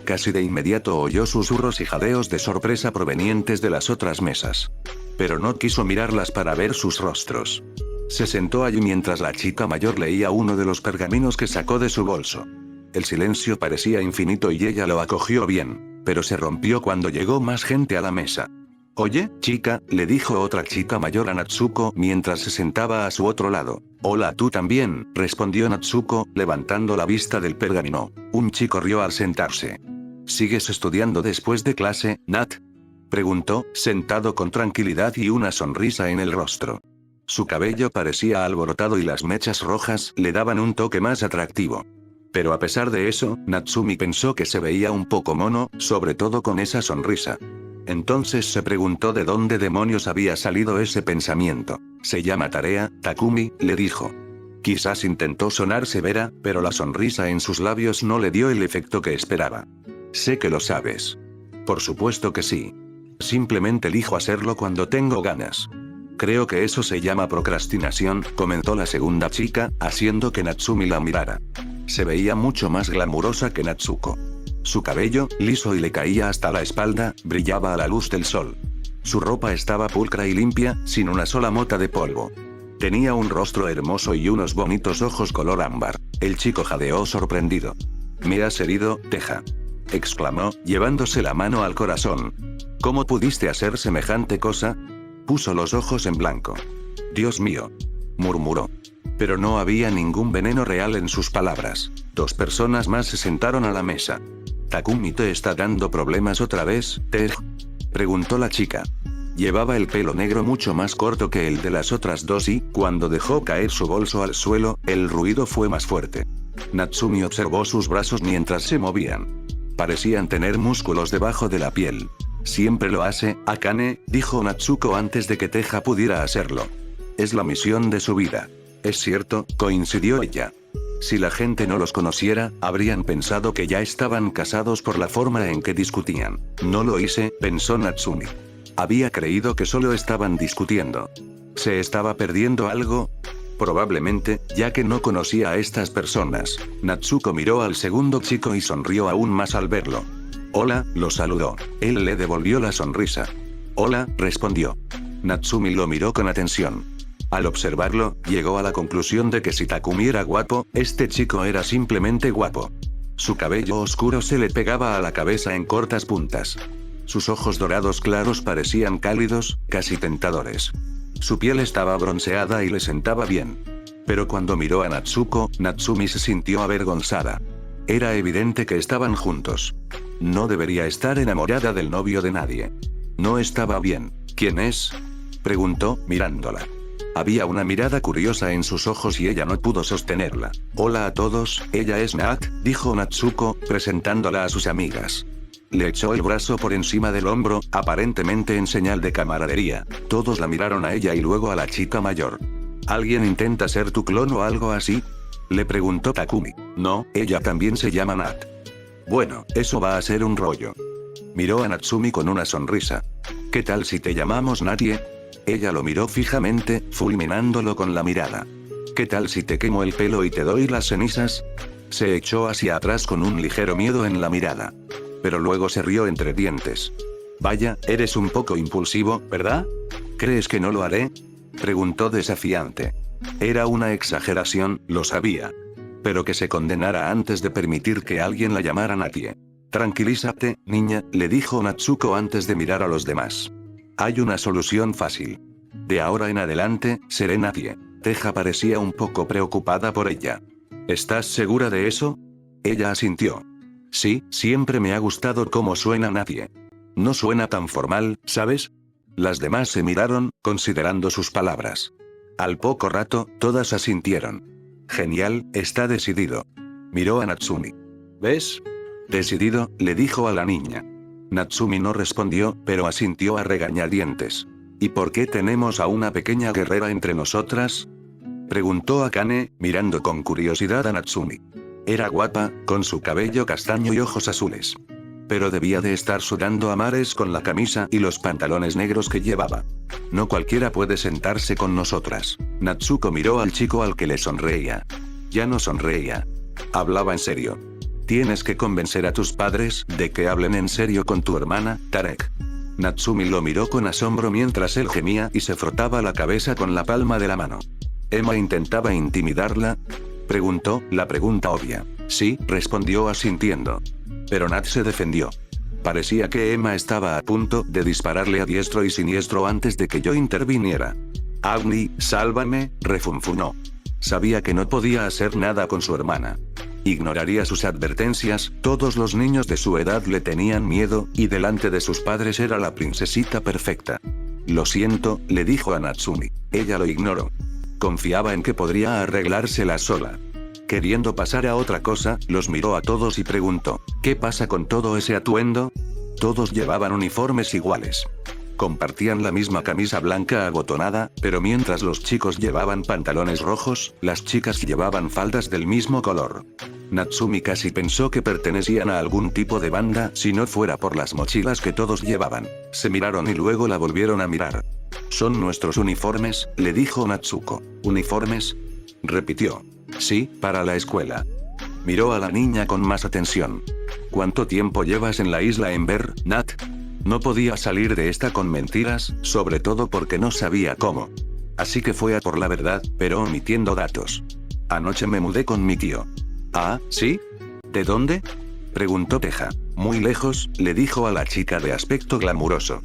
Casi de inmediato oyó susurros y jadeos de sorpresa provenientes de las otras mesas. Pero no quiso mirarlas para ver sus rostros. Se sentó allí mientras la chica mayor leía uno de los pergaminos que sacó de su bolso. El silencio parecía infinito y ella lo acogió bien, pero se rompió cuando llegó más gente a la mesa. «Oye, chica», le dijo otra chica mayor a Natsuko mientras se sentaba a su otro lado. «Hola, tú también», respondió Natsuko, levantando la vista del pergamino. Un chico rió al sentarse. «¿Sigues estudiando después de clase, Nat?», preguntó, sentado con tranquilidad y una sonrisa en el rostro. Su cabello parecía alborotado y las mechas rojas le daban un toque más atractivo. Pero a pesar de eso, Natsumi pensó que se veía un poco mono, sobre todo con esa sonrisa. Entonces se preguntó de dónde demonios había salido ese pensamiento. Se llama tarea, Takumi, le dijo. Quizás intentó sonar severa, pero la sonrisa en sus labios no le dio el efecto que esperaba. Sé que lo sabes. Por supuesto que sí. Simplemente elijo hacerlo cuando tengo ganas. Creo que eso se llama procrastinación, comentó la segunda chica, haciendo que Natsumi la mirara. Se veía mucho más glamurosa que Natsuko. Su cabello, liso y le caía hasta la espalda, brillaba a la luz del sol. Su ropa estaba pulcra y limpia, sin una sola mota de polvo. Tenía un rostro hermoso y unos bonitos ojos color ámbar. El chico jadeó sorprendido. «Me has herido, Teja», exclamó, llevándose la mano al corazón. «¿Cómo pudiste hacer semejante cosa?». Puso los ojos en blanco. «Dios mío», murmuró. Pero no había ningún veneno real en sus palabras. 2 personas más se sentaron a la mesa. «¿Takumi te está dando problemas otra vez, Tej?», preguntó la chica. Llevaba el pelo negro mucho más corto que el de las otras dos y, cuando dejó caer su bolso al suelo, el ruido fue más fuerte. Natsumi observó sus brazos mientras se movían. Parecían tener músculos debajo de la piel. «Siempre lo hace, Akane», dijo Natsuko antes de que Teja pudiera hacerlo. «Es la misión de su vida». «Es cierto», coincidió ella. Si la gente no los conociera, habrían pensado que ya estaban casados por la forma en que discutían. «No lo hice», pensó Natsumi. Había creído que solo estaban discutiendo. ¿Se estaba perdiendo algo? Probablemente, ya que no conocía a estas personas. Natsuko miró al segundo chico y sonrió aún más al verlo. «Hola», lo saludó. Él le devolvió la sonrisa. «Hola», respondió. Natsumi lo miró con atención. Al observarlo, llegó a la conclusión de que si Takumi era guapo, este chico era simplemente guapo. Su cabello oscuro se le pegaba a la cabeza en cortas puntas. Sus ojos dorados claros parecían cálidos, casi tentadores. Su piel estaba bronceada y le sentaba bien. Pero cuando miró a Natsuko, Natsumi se sintió avergonzada. Era evidente que estaban juntos. No debería estar enamorada del novio de nadie. No estaba bien. «¿Quién es?», preguntó, mirándola. Había una mirada curiosa en sus ojos y ella no pudo sostenerla. «Hola a todos, ella es Nat», dijo Natsuko, presentándola a sus amigas. Le echó el brazo por encima del hombro, aparentemente en señal de camaradería. Todos la miraron a ella y luego a la chica mayor. «¿Alguien intenta ser tu clon o algo así?», le preguntó Takumi. «No, ella también se llama Nat». «Bueno, eso va a ser un rollo». Miró a Natsumi con una sonrisa. «¿Qué tal si te llamamos Natie?». Ella lo miró fijamente, fulminándolo con la mirada. «¿Qué tal si te quemo el pelo y te doy las cenizas?». Se echó hacia atrás con un ligero miedo en la mirada. Pero luego se rió entre dientes. «Vaya, eres un poco impulsivo, ¿verdad? ¿Crees que no lo haré?», preguntó desafiante. Era una exageración, lo sabía. Pero que se condenara antes de permitir que alguien la llamara Natie. «Tranquilízate, niña», le dijo Natsuko antes de mirar a los demás. «Hay una solución fácil. De ahora en adelante, seré Natie». Teja parecía un poco preocupada por ella. «¿Estás segura de eso?». Ella asintió. «Sí, siempre me ha gustado cómo suena Natie. No suena tan formal, ¿sabes?». Las demás se miraron, considerando sus palabras. Al poco rato, todas asintieron. «Genial, está decidido». Miró a Natsumi. «¿Ves?». «Decidido», le dijo a la niña. Natsumi no respondió, pero asintió a regañadientes. «¿Y por qué tenemos a una pequeña guerrera entre nosotras?», preguntó Akane, mirando con curiosidad a Natsumi. Era guapa, con su cabello castaño y ojos azules. Pero debía de estar sudando a mares con la camisa y los pantalones negros que llevaba. «No cualquiera puede sentarse con nosotras». Natsuko miró al chico al que le sonreía. Ya no sonreía. Hablaba en serio. «Tienes que convencer a tus padres de que hablen en serio con tu hermana, Tarek». Natsumi lo miró con asombro mientras él gemía y se frotaba la cabeza con la palma de la mano. «¿Emma intentaba intimidarla?», preguntó, la pregunta obvia. «Sí», respondió asintiendo. Pero Nat se defendió. Parecía que Emma estaba a punto de dispararle a diestro y siniestro antes de que yo interviniera. «Agni, sálvame», refunfunó. Sabía que no podía hacer nada con su hermana. Ignoraría sus advertencias, todos los niños de su edad le tenían miedo, y delante de sus padres era la princesita perfecta. «Lo siento», le dijo a Natsumi. Ella lo ignoró. Confiaba en que podría arreglársela sola. Queriendo pasar a otra cosa, los miró a todos y preguntó, ¿qué pasa con todo ese atuendo? Todos llevaban uniformes iguales. Compartían la misma camisa blanca abotonada, pero mientras los chicos llevaban pantalones rojos, las chicas llevaban faldas del mismo color. Natsumi casi pensó que pertenecían a algún tipo de banda si no fuera por las mochilas que todos llevaban. Se miraron y luego la volvieron a mirar. «Son nuestros uniformes», le dijo Natsuko. «¿Uniformes?», repitió. «Sí, para la escuela». Miró a la niña con más atención. «¿Cuánto tiempo llevas en la isla Ember, Nat?». No podía salir de esta con mentiras, sobre todo porque no sabía cómo. Así que fue a por la verdad, pero omitiendo datos. «Anoche me mudé con mi tío». «Ah, ¿sí? ¿De dónde?», preguntó Teja. «Muy lejos», le dijo a la chica de aspecto glamuroso.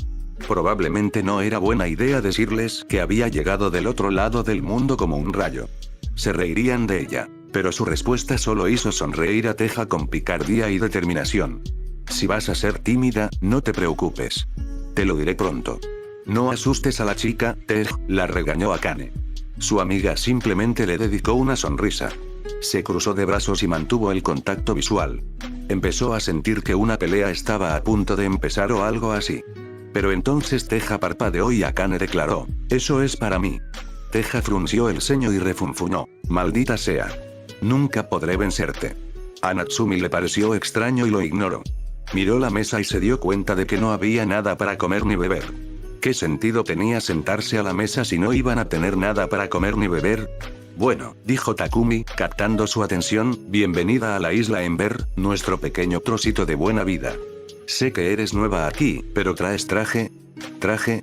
Probablemente no era buena idea decirles que había llegado del otro lado del mundo como un rayo. Se reirían de ella, pero su respuesta solo hizo sonreír a Teja con picardía y determinación. «Si vas a ser tímida, no te preocupes. Te lo diré pronto». «No asustes a la chica, Tej», la regañó Akane. Su amiga simplemente le dedicó una sonrisa. Se cruzó de brazos y mantuvo el contacto visual. Empezó a sentir que una pelea estaba a punto de empezar o algo así. Pero entonces Teja parpadeó y Akane declaró, «Eso es para mí». Teja frunció el ceño y refunfuñó, «Maldita sea. Nunca podré vencerte». A Natsumi le pareció extraño y lo ignoró. Miró la mesa y se dio cuenta de que no había nada para comer ni beber. ¿Qué sentido tenía sentarse a la mesa si no iban a tener nada para comer ni beber? «Bueno», dijo Takumi, captando su atención, «bienvenida a la isla Ember, nuestro pequeño trocito de buena vida. Sé que eres nueva aquí, pero ¿traes traje?». «¿Traje?»,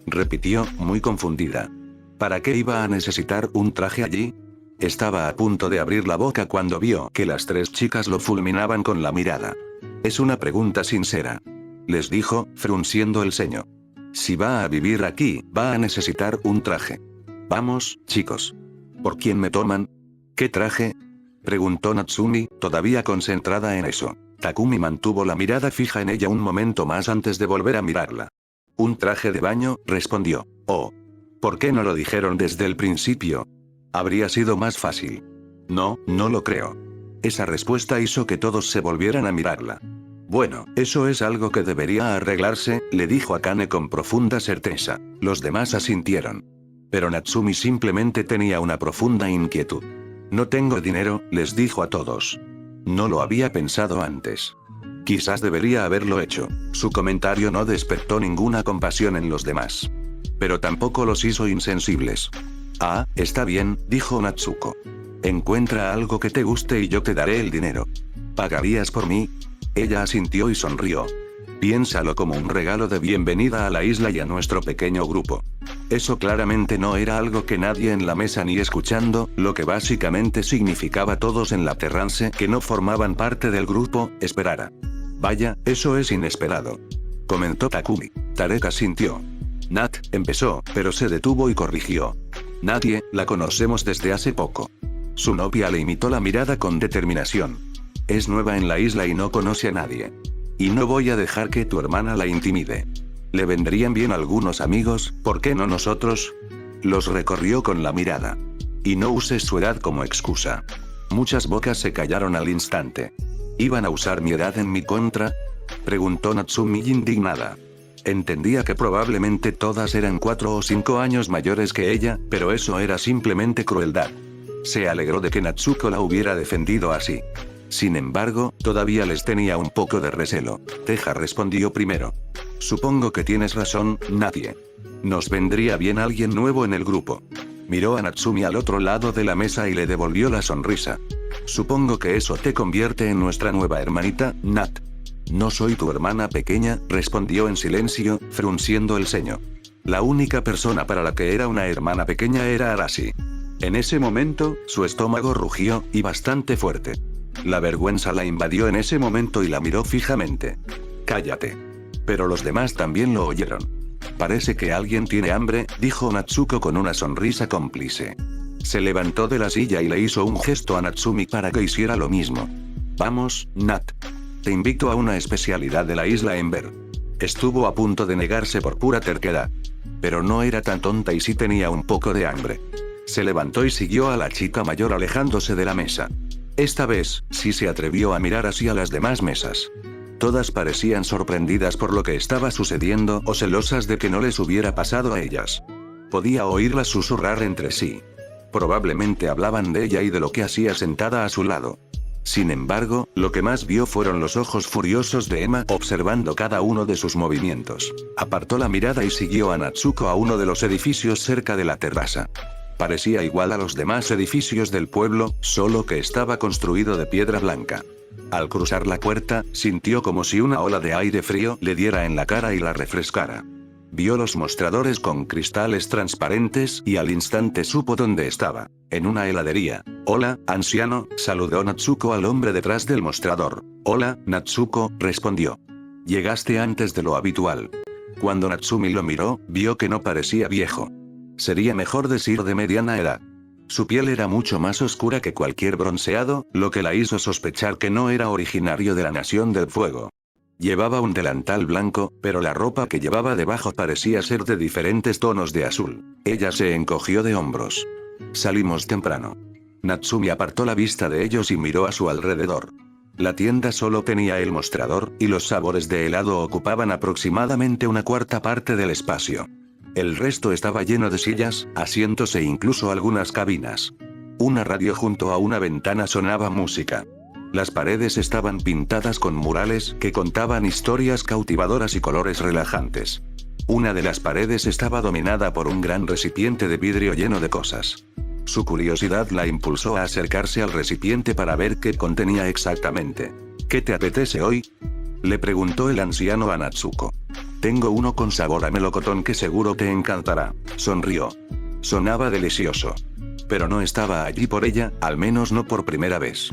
repitió, muy confundida. ¿Para qué iba a necesitar un traje allí? Estaba a punto de abrir la boca cuando vio que las tres chicas lo fulminaban con la mirada. «Es una pregunta sincera», les dijo, frunciendo el ceño. «Si va a vivir aquí, va a necesitar un traje. Vamos, chicos. ¿Por quién me toman?». «¿Qué traje?», preguntó Natsumi, todavía concentrada en eso. Takumi mantuvo la mirada fija en ella un momento más antes de volver a mirarla. «Un traje de baño», respondió. «Oh. ¿Por qué no lo dijeron desde el principio? Habría sido más fácil». «No, no lo creo». Esa respuesta hizo que todos se volvieran a mirarla. «Bueno, eso es algo que debería arreglarse», le dijo Akane con profunda certeza. Los demás asintieron. Pero Natsumi simplemente tenía una profunda inquietud. «No tengo dinero», les dijo a todos. No lo había pensado antes. Quizás debería haberlo hecho. Su comentario no despertó ninguna compasión en los demás. Pero tampoco los hizo insensibles. «Ah, está bien», dijo Natsuko. «Encuentra algo que te guste y yo te daré el dinero». «¿Pagarías por mí?». Ella asintió y sonrió. «Piénsalo como un regalo de bienvenida a la isla y a nuestro pequeño grupo». Eso claramente no era algo que nadie en la mesa ni escuchando, lo que básicamente significaba todos en la terrance que no formaban parte del grupo, esperara. «Vaya, eso es inesperado», comentó Takumi. Tarek asintió. «Nat», empezó, pero se detuvo y corrigió. «Nadie, la conocemos desde hace poco». Su novia le imitó la mirada con determinación. «Es nueva en la isla y no conoce a nadie. Y no voy a dejar que tu hermana la intimide. Le vendrían bien algunos amigos, ¿por qué no nosotros?». Los recorrió con la mirada. «Y no uses su edad como excusa». Muchas bocas se callaron al instante. «¿Iban a usar mi edad en mi contra?», preguntó Natsumi indignada. Entendía que probablemente todas eran 4 o 5 años mayores que ella, pero eso era simplemente crueldad. Se alegró de que Natsuko la hubiera defendido así. Sin embargo, todavía les tenía un poco de recelo. Teja respondió primero. «Supongo que tienes razón, nadie. Nos vendría bien alguien nuevo en el grupo». Miró a Natsumi al otro lado de la mesa y le devolvió la sonrisa. «Supongo que eso te convierte en nuestra nueva hermanita, Nat». «No soy tu hermana pequeña», respondió en silencio, frunciendo el ceño. La única persona para la que era una hermana pequeña era Arashi. En ese momento, su estómago rugió, y bastante fuerte. La vergüenza la invadió en ese momento y la miró fijamente. «Cállate». Pero los demás también lo oyeron. «Parece que alguien tiene hambre», dijo Natsuko con una sonrisa cómplice. Se levantó de la silla y le hizo un gesto a Natsumi para que hiciera lo mismo. «Vamos, Nat. Te invito a una especialidad de la isla Ember». Estuvo a punto de negarse por pura terquedad. Pero no era tan tonta y sí tenía un poco de hambre. Se levantó y siguió a la chica mayor alejándose de la mesa. Esta vez, sí se atrevió a mirar hacia las demás mesas. Todas parecían sorprendidas por lo que estaba sucediendo o celosas de que no les hubiera pasado a ellas. Podía oírlas susurrar entre sí. Probablemente hablaban de ella y de lo que hacía sentada a su lado. Sin embargo, lo que más vio fueron los ojos furiosos de Emma observando cada uno de sus movimientos. Apartó la mirada y siguió a Natsuko a uno de los edificios cerca de la terraza. Parecía igual a los demás edificios del pueblo, solo que estaba construido de piedra blanca. Al cruzar la puerta, sintió como si una ola de aire frío le diera en la cara y la refrescara. Vio los mostradores con cristales transparentes y al instante supo dónde estaba. En una heladería. «Hola, anciano», saludó Natsuko al hombre detrás del mostrador. «Hola, Natsuko», respondió. «Llegaste antes de lo habitual». Cuando Natsumi lo miró, vio que no parecía viejo. Sería mejor decir de mediana edad. Su piel era mucho más oscura que cualquier bronceado, lo que la hizo sospechar que no era originario de la Nación del Fuego. Llevaba un delantal blanco, pero la ropa que llevaba debajo parecía ser de diferentes tonos de azul. Ella se encogió de hombros. «Salimos temprano». Natsumi apartó la vista de ellos y miró a su alrededor. La tienda solo tenía el mostrador, y los sabores de helado ocupaban aproximadamente una cuarta parte del espacio. El resto estaba lleno de sillas, asientos e incluso algunas cabinas. Una radio junto a una ventana sonaba música. Las paredes estaban pintadas con murales que contaban historias cautivadoras y colores relajantes. Una de las paredes estaba dominada por un gran recipiente de vidrio lleno de cosas. Su curiosidad la impulsó a acercarse al recipiente para ver qué contenía exactamente. «¿Qué te apetece hoy?», le preguntó el anciano a Natsuko. «Tengo uno con sabor a melocotón que seguro te encantará», sonrió. Sonaba delicioso. Pero no estaba allí por ella, al menos no por primera vez.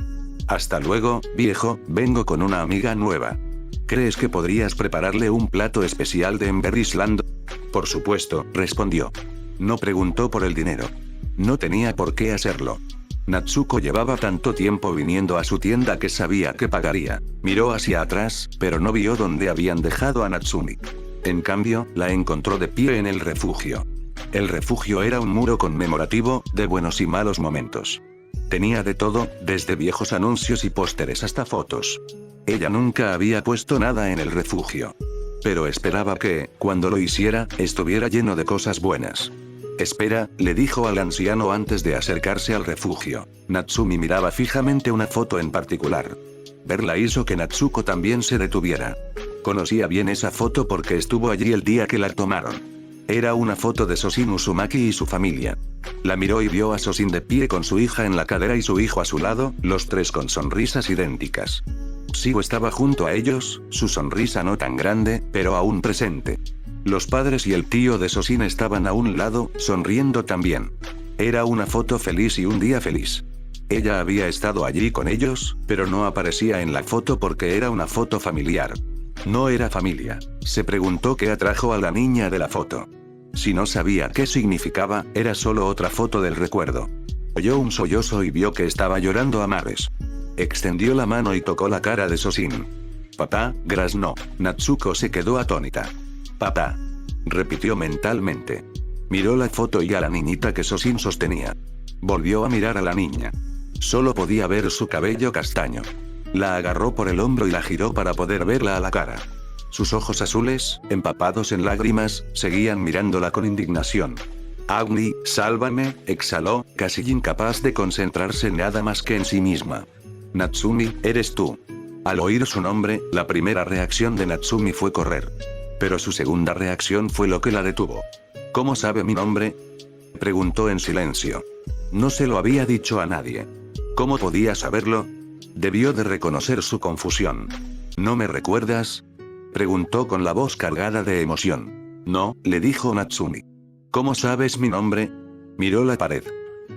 «Hasta luego, viejo, vengo con una amiga nueva. ¿Crees que podrías prepararle un plato especial de Emberisland?» «Por supuesto», respondió. No preguntó por el dinero. No tenía por qué hacerlo. Natsuko llevaba tanto tiempo viniendo a su tienda que sabía que pagaría. Miró hacia atrás, pero no vio dónde habían dejado a Natsumi. En cambio, la encontró de pie en el refugio. El refugio era un muro conmemorativo, de buenos y malos momentos. Tenía de todo, desde viejos anuncios y pósteres hasta fotos. Ella nunca había puesto nada en el refugio. Pero esperaba que, cuando lo hiciera, estuviera lleno de cosas buenas. «Espera», le dijo al anciano antes de acercarse al refugio. Natsumi miraba fijamente una foto en particular. Verla hizo que Natsuko también se detuviera. Conocía bien esa foto porque estuvo allí el día que la tomaron. Era una foto de Sosin Uzumaki y su familia. La miró y vio a Sosin de pie con su hija en la cadera y su hijo a su lado, los tres con sonrisas idénticas. Shio estaba junto a ellos, su sonrisa no tan grande, pero aún presente. Los padres y el tío de Sosin estaban a un lado, sonriendo también. Era una foto feliz y un día feliz. Ella había estado allí con ellos, pero no aparecía en la foto porque era una foto familiar. No era familia. Se preguntó qué atrajo a la niña de la foto. Si no sabía qué significaba, era solo otra foto del recuerdo. Oyó un sollozo y vio que estaba llorando a mares. Extendió la mano y tocó la cara de Sosin. «Papá», graznó. Natsuko se quedó atónita. «Papá», repitió mentalmente. Miró la foto y a la niñita que Sosin sostenía. Volvió a mirar a la niña. Solo podía ver su cabello castaño. La agarró por el hombro y la giró para poder verla a la cara. Sus ojos azules, empapados en lágrimas, seguían mirándola con indignación. «Agni, sálvame», exhaló, casi incapaz de concentrarse en nada más que en sí misma. «Natsumi, eres tú». Al oír su nombre, la primera reacción de Natsumi fue correr. Pero su segunda reacción fue lo que la detuvo. «¿Cómo sabe mi nombre?», preguntó en silencio. No se lo había dicho a nadie. ¿Cómo podía saberlo? Debió de reconocer su confusión. «¿No me recuerdas?», preguntó con la voz cargada de emoción. «No», le dijo Natsumi. «¿Cómo sabes mi nombre?». Miró la pared.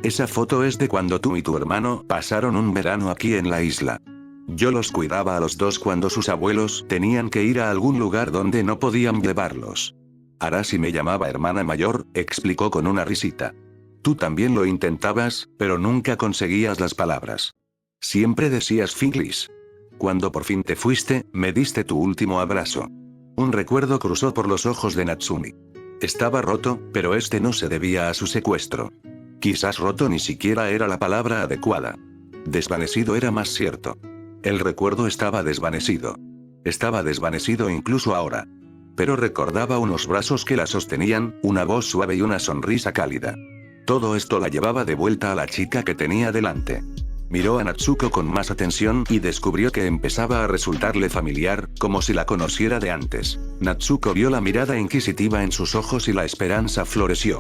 «Esa foto es de cuando tú y tu hermano pasaron un verano aquí en la isla. Yo los cuidaba a los dos cuando sus abuelos tenían que ir a algún lugar donde no podían llevarlos. Arashi me llamaba hermana mayor», explicó con una risita. «Tú también lo intentabas, pero nunca conseguías las palabras. Siempre decías Finglis. Cuando por fin te fuiste, me diste tu último abrazo». Un recuerdo cruzó por los ojos de Natsumi. Estaba roto, pero este no se debía a su secuestro. Quizás roto ni siquiera era la palabra adecuada. Desvanecido era más cierto. El recuerdo estaba desvanecido. Estaba desvanecido incluso ahora. Pero recordaba unos brazos que la sostenían, una voz suave y una sonrisa cálida. Todo esto la llevaba de vuelta a la chica que tenía delante. Miró a Natsuko con más atención y descubrió que empezaba a resultarle familiar, como si la conociera de antes. Natsuko vio la mirada inquisitiva en sus ojos y la esperanza floreció.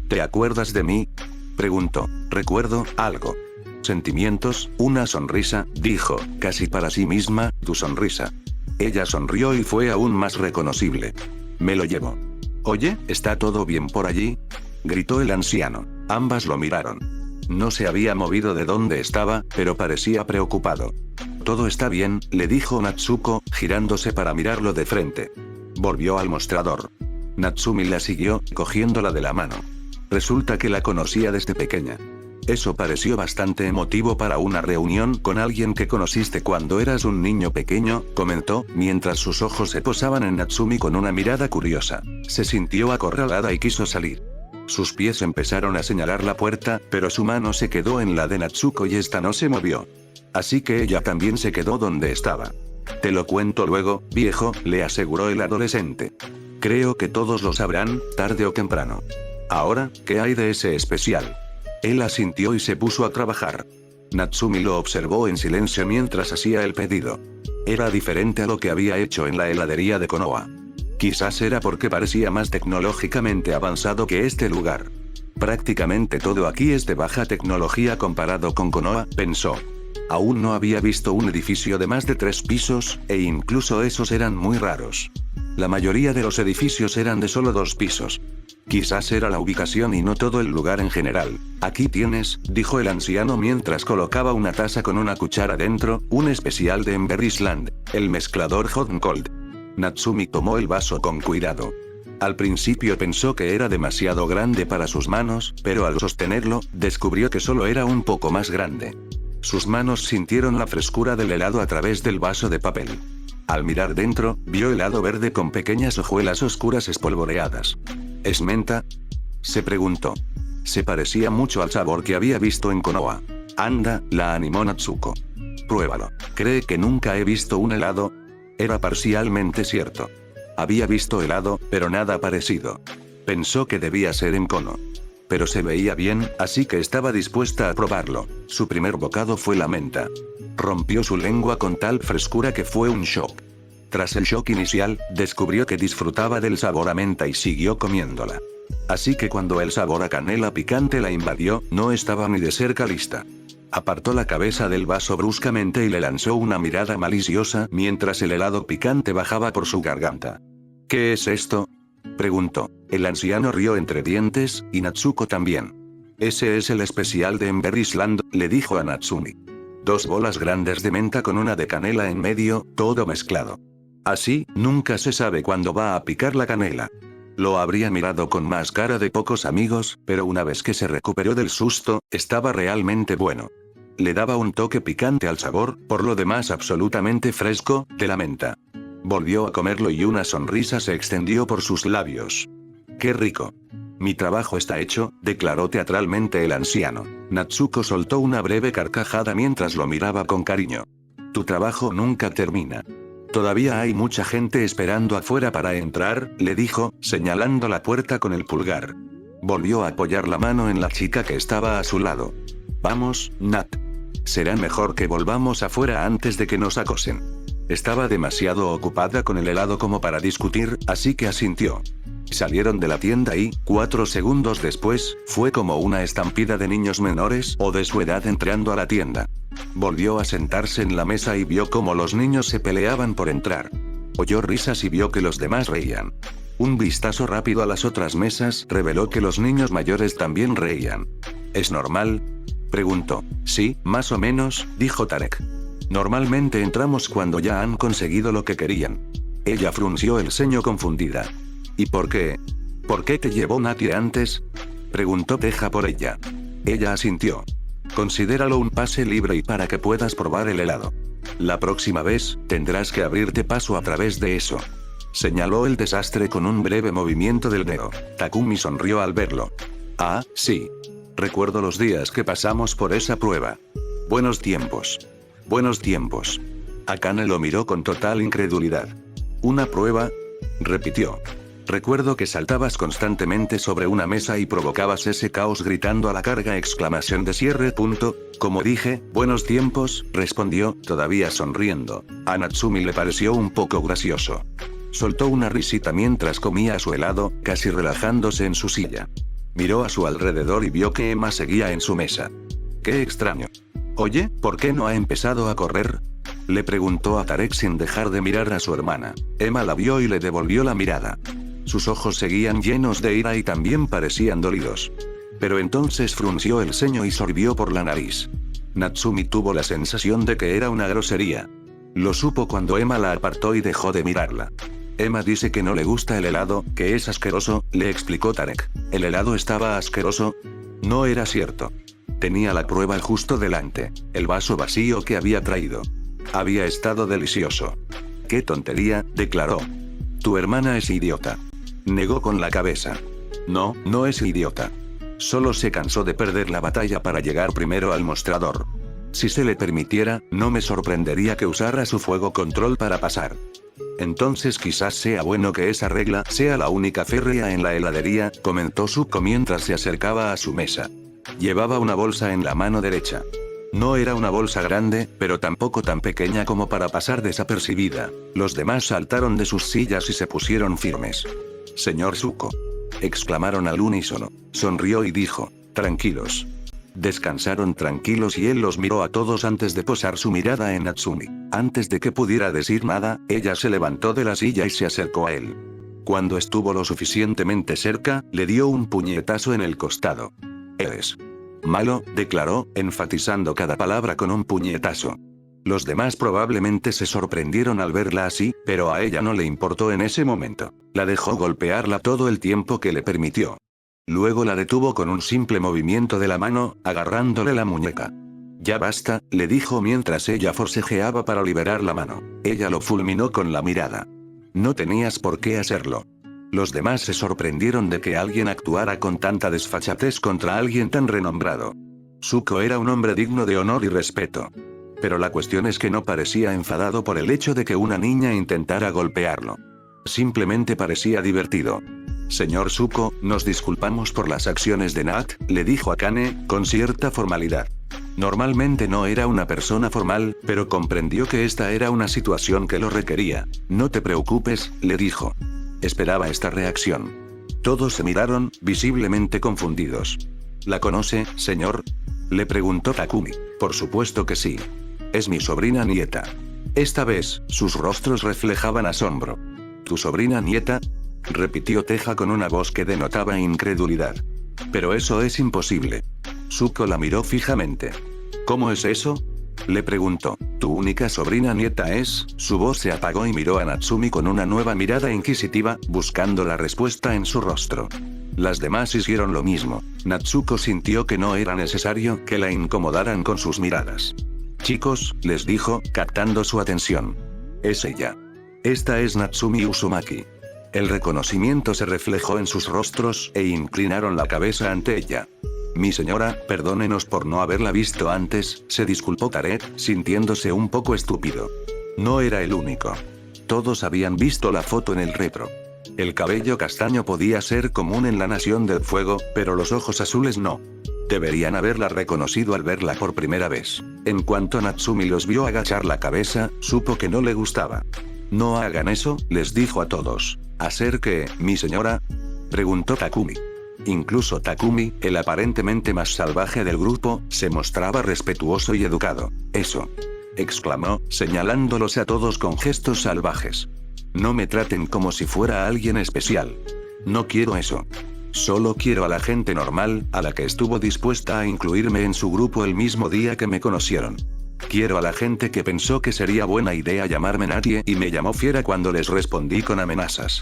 ¿Te acuerdas de mí?, preguntó. Recuerdo algo. Sentimientos, una sonrisa, dijo, casi para sí misma, tu sonrisa. Ella sonrió y fue aún más reconocible. Me lo llevo. Oye, ¿está todo bien por allí?, gritó el anciano. Ambas lo miraron. No se había movido de donde estaba, pero parecía preocupado. Todo está bien, le dijo Natsuko, girándose para mirarlo de frente. Volvió al mostrador. Natsumi la siguió, cogiéndola de la mano. Resulta que la conocía desde pequeña. Eso pareció bastante emotivo para una reunión con alguien que conociste cuando eras un niño pequeño, comentó, mientras sus ojos se posaban en Natsumi con una mirada curiosa. Se sintió acorralada y quiso salir. Sus pies empezaron a señalar la puerta, pero su mano se quedó en la de Natsuko y esta no se movió. Así que ella también se quedó donde estaba. Te lo cuento luego, viejo, le aseguró el adolescente. Creo que todos lo sabrán, tarde o temprano. Ahora, ¿qué hay de ese especial? Él asintió y se puso a trabajar. Natsumi lo observó en silencio mientras hacía el pedido. Era diferente a lo que había hecho en la heladería de Konoha. Quizás era porque parecía más tecnológicamente avanzado que este lugar. Prácticamente todo aquí es de baja tecnología comparado con Konoha, pensó. Aún no había visto un edificio de más de 3 pisos, e incluso esos eran muy raros. La mayoría de los edificios eran de solo 2 pisos. Quizás era la ubicación y no todo el lugar en general. Aquí tienes, dijo el anciano mientras colocaba una taza con una cuchara dentro, un especial de Emberisland, el mezclador Hot and Cold. Natsumi tomó el vaso con cuidado. Al principio pensó que era demasiado grande para sus manos, pero al sostenerlo, descubrió que solo era un poco más grande. Sus manos sintieron la frescura del helado a través del vaso de papel. Al mirar dentro, vio helado verde con pequeñas hojuelas oscuras espolvoreadas. ¿Es menta?, se preguntó. Se parecía mucho al sabor que había visto en Konoha. Anda, la animó Natsuko. Pruébalo. ¿Cree que nunca he visto un helado? Era parcialmente cierto. Había visto helado, pero nada parecido. Pensó que debía ser en Kono. Pero se veía bien, así que estaba dispuesta a probarlo. Su primer bocado fue la menta. Rompió su lengua con tal frescura que fue un shock. Tras el shock inicial, descubrió que disfrutaba del sabor a menta y siguió comiéndola. Así que cuando el sabor a canela picante la invadió, no estaba ni de cerca lista. Apartó la cabeza del vaso bruscamente y le lanzó una mirada maliciosa mientras el helado picante bajaba por su garganta. ¿Qué es esto?, preguntó. El anciano rió entre dientes, y Natsuko también. Ese es el especial de Emberisland, le dijo a Natsumi. 2 bolas grandes de menta con una de canela en medio, todo mezclado. Así, nunca se sabe cuándo va a picar la canela. Lo habría mirado con más cara de pocos amigos, pero una vez que se recuperó del susto, estaba realmente bueno. Le daba un toque picante al sabor, por lo demás absolutamente fresco, de la menta. Volvió a comerlo y una sonrisa se extendió por sus labios. ¡Qué rico! Mi trabajo está hecho, declaró teatralmente el anciano. Natsuko soltó una breve carcajada mientras lo miraba con cariño. Tu trabajo nunca termina. Todavía hay mucha gente esperando afuera para entrar, le dijo, señalando la puerta con el pulgar. Volvió a apoyar la mano en la chica que estaba a su lado. Vamos, Nat. Será mejor que volvamos afuera antes de que nos acosen. Estaba demasiado ocupada con el helado como para discutir, así que asintió. Salieron de la tienda y, 4 segundos después, fue como una estampida de niños menores o de su edad entrando a la tienda. Volvió a sentarse en la mesa y vio cómo los niños se peleaban por entrar. Oyó risas y vio que los demás reían. Un vistazo rápido a las otras mesas reveló que los niños mayores también reían. ¿Es normal?, preguntó. Sí, más o menos, dijo Tarek. Normalmente entramos cuando ya han conseguido lo que querían. Ella frunció el ceño confundida. ¿Y por qué? ¿Por qué te llevó Nati antes?, preguntó Teja por ella. Ella asintió. Considéralo un pase libre y para que puedas probar el helado. La próxima vez, tendrás que abrirte paso a través de eso. Señaló el desastre con un breve movimiento del dedo. Takumi sonrió al verlo. Ah, sí. Recuerdo los días que pasamos por esa prueba. Buenos tiempos. Buenos tiempos. Akane lo miró con total incredulidad. ¿Una prueba? Repitió. Recuerdo que saltabas constantemente sobre una mesa y provocabas ese caos gritando a la carga exclamación de cierre. Como dije, buenos tiempos, respondió, todavía sonriendo. A Natsumi le pareció un poco gracioso. Soltó una risita mientras comía su helado, casi relajándose en su silla. Miró a su alrededor y vio que Emma seguía en su mesa. Qué extraño. Oye, ¿por qué no ha empezado a correr? Le preguntó a Tarek sin dejar de mirar a su hermana. Emma la vio y le devolvió la mirada. Sus ojos seguían llenos de ira y también parecían dolidos. Pero entonces frunció el ceño y sorbió por la nariz. Natsumi tuvo la sensación de que era una grosería. Lo supo cuando Emma la apartó y dejó de mirarla. Emma dice que no le gusta el helado, que es asqueroso, le explicó Tarek. ¿El helado estaba asqueroso? No era cierto. Tenía la prueba justo delante, el vaso vacío que había traído. Había estado delicioso. ¡Qué tontería!, declaró. Tu hermana es idiota. Negó con la cabeza. No, no es idiota. Solo se cansó de perder la batalla para llegar primero al mostrador. Si se le permitiera, no me sorprendería que usara su fuego control para pasar. Entonces quizás sea bueno que esa regla sea la única férrea en la heladería, comentó Zuko mientras se acercaba a su mesa. Llevaba una bolsa en la mano derecha. No era una bolsa grande, pero tampoco tan pequeña como para pasar desapercibida. Los demás saltaron de sus sillas y se pusieron firmes. Señor Zuko, exclamaron al unísono. Sonrió y dijo, tranquilos. Descansaron tranquilos y él los miró a todos antes de posar su mirada en Natsumi. Antes de que pudiera decir nada, ella se levantó de la silla y se acercó a él. Cuando estuvo lo suficientemente cerca, le dio un puñetazo en el costado. Eres malo, declaró, enfatizando cada palabra con un puñetazo. Los demás probablemente se sorprendieron al verla así, pero a ella no le importó en ese momento. La dejó golpearla todo el tiempo que le permitió. Luego la detuvo con un simple movimiento de la mano, agarrándole la muñeca. Ya basta, le dijo mientras ella forcejeaba para liberar la mano. Ella lo fulminó con la mirada. No tenías por qué hacerlo. Los demás se sorprendieron de que alguien actuara con tanta desfachatez contra alguien tan renombrado. Zuko era un hombre digno de honor y respeto. Pero la cuestión es que no parecía enfadado por el hecho de que una niña intentara golpearlo. Simplemente parecía divertido. Señor Zuko, nos disculpamos por las acciones de Nat, le dijo Akane, con cierta formalidad. Normalmente no era una persona formal, pero comprendió que esta era una situación que lo requería. No te preocupes, le dijo. Esperaba esta reacción. Todos se miraron, visiblemente confundidos. ¿La conoce, señor?, le preguntó Takumi. Por supuesto que sí. Es mi sobrina nieta. Esta vez, sus rostros reflejaban asombro. ¿Tu sobrina nieta?, repitió Teja con una voz que denotaba incredulidad. Pero eso es imposible. Zuko la miró fijamente. ¿Cómo es eso?, le preguntó. ¿Tu única sobrina nieta es? Su voz se apagó y miró a Natsumi con una nueva mirada inquisitiva, buscando la respuesta en su rostro. Las demás hicieron lo mismo. Natsuko sintió que no era necesario que la incomodaran con sus miradas. Chicos, les dijo, captando su atención. Es ella. Esta es Natsumi Uzumaki. El reconocimiento se reflejó en sus rostros e inclinaron la cabeza ante ella. Mi señora, perdónenos por no haberla visto antes, se disculpó Tarek, sintiéndose un poco estúpido. No era el único. Todos habían visto la foto en el retro. El cabello castaño podía ser común en la Nación del Fuego, pero los ojos azules no. Deberían haberla reconocido al verla por primera vez. En cuanto Natsumi los vio agachar la cabeza, supo que no le gustaba. No hagan eso, les dijo a todos. ¿Hacer qué, mi señora?, preguntó Takumi. Incluso Takumi, el aparentemente más salvaje del grupo, se mostraba respetuoso y educado. Eso, exclamó, señalándolos a todos con gestos salvajes. No me traten como si fuera alguien especial. No quiero eso. Solo quiero a la gente normal, a la que estuvo dispuesta a incluirme en su grupo el mismo día que me conocieron. Quiero a la gente que pensó que sería buena idea llamarme nadie y me llamó fiera cuando les respondí con amenazas.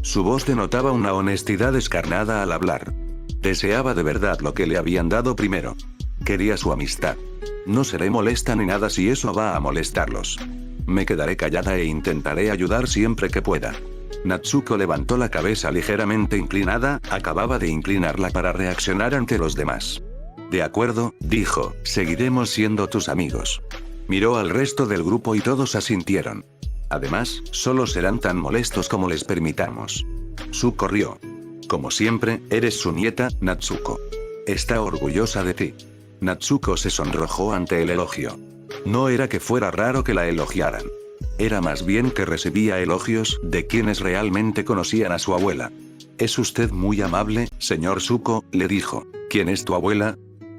Su voz denotaba una honestidad descarnada al hablar. Deseaba de verdad lo que le habían dado primero. Quería su amistad. No seré molesta ni nada si eso va a molestarlos. Me quedaré callada e intentaré ayudar siempre que pueda. Natsuko levantó la cabeza ligeramente inclinada, acababa de inclinarla para reaccionar ante los demás. De acuerdo, dijo, seguiremos siendo tus amigos. Miró al resto del grupo y todos asintieron. Además, solo serán tan molestos como les permitamos. Zuko rió. Como siempre, eres su nieta, Natsuko. Está orgullosa de ti. Natsuko se sonrojó ante el elogio. No era que fuera raro que la elogiaran. Era más bien que recibía elogios de quienes realmente conocían a su abuela. Es usted muy amable, señor Zuko, le dijo. ¿Quién es tu abuela?,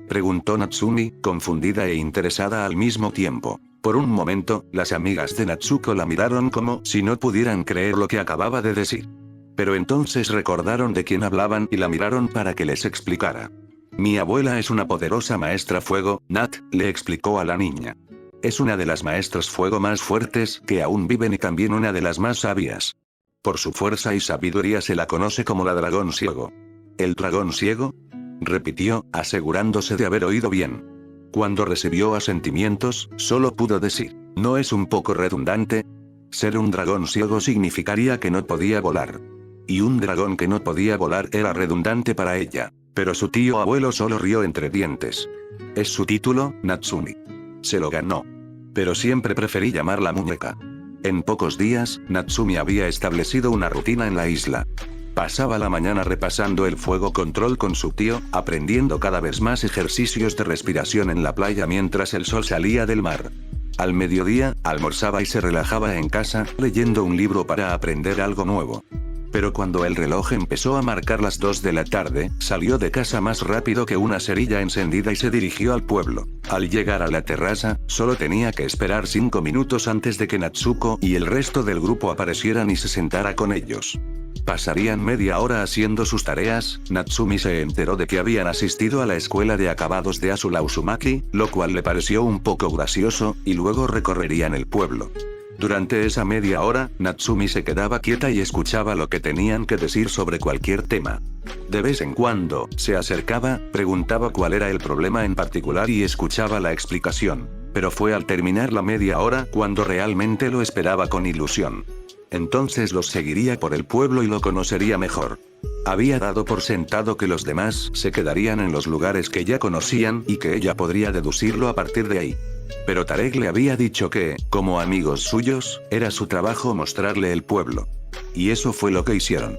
preguntó Natsumi, confundida e interesada al mismo tiempo. Por un momento, las amigas de Natsuko la miraron como si no pudieran creer lo que acababa de decir. Pero entonces recordaron de quién hablaban y la miraron para que les explicara. Mi abuela es una poderosa maestra fuego, Nat, le explicó a la niña. Es una de las maestras fuego más fuertes que aún viven y también una de las más sabias. Por su fuerza y sabiduría se la conoce como la dragón ciego. ¿El dragón ciego?, repitió, asegurándose de haber oído bien. Cuando recibió asentimientos, solo pudo decir, ¿no es un poco redundante? Ser un dragón ciego significaría que no podía volar. Y un dragón que no podía volar era redundante para ella. Pero su tío abuelo solo rió entre dientes. Es su título, Natsumi. Se lo ganó. Pero siempre preferí llamarla muñeca. En pocos días, Natsumi había establecido una rutina en la isla. Pasaba la mañana repasando el fuego control con su tío, aprendiendo cada vez más ejercicios de respiración en la playa mientras el sol salía del mar. Al mediodía, almorzaba y se relajaba en casa, leyendo un libro para aprender algo nuevo. Pero cuando el reloj empezó a marcar las 2 de la tarde, salió de casa más rápido que una cerilla encendida y se dirigió al pueblo. Al llegar a la terraza, solo tenía que esperar 5 minutos antes de que Natsuko y el resto del grupo aparecieran y se sentara con ellos. Pasarían media hora haciendo sus tareas. Natsumi se enteró de que habían asistido a la escuela de acabados de Azula Uzumaki, lo cual le pareció un poco gracioso, y luego recorrerían el pueblo. Durante esa media hora, Natsumi se quedaba quieta y escuchaba lo que tenían que decir sobre cualquier tema. De vez en cuando, se acercaba, preguntaba cuál era el problema en particular y escuchaba la explicación. Pero fue al terminar la media hora cuando realmente lo esperaba con ilusión. Entonces los seguiría por el pueblo y lo conocería mejor. Había dado por sentado que los demás se quedarían en los lugares que ya conocían y que ella podría deducirlo a partir de ahí. Pero Tarek le había dicho que, como amigos suyos, era su trabajo mostrarle el pueblo. Y eso fue lo que hicieron.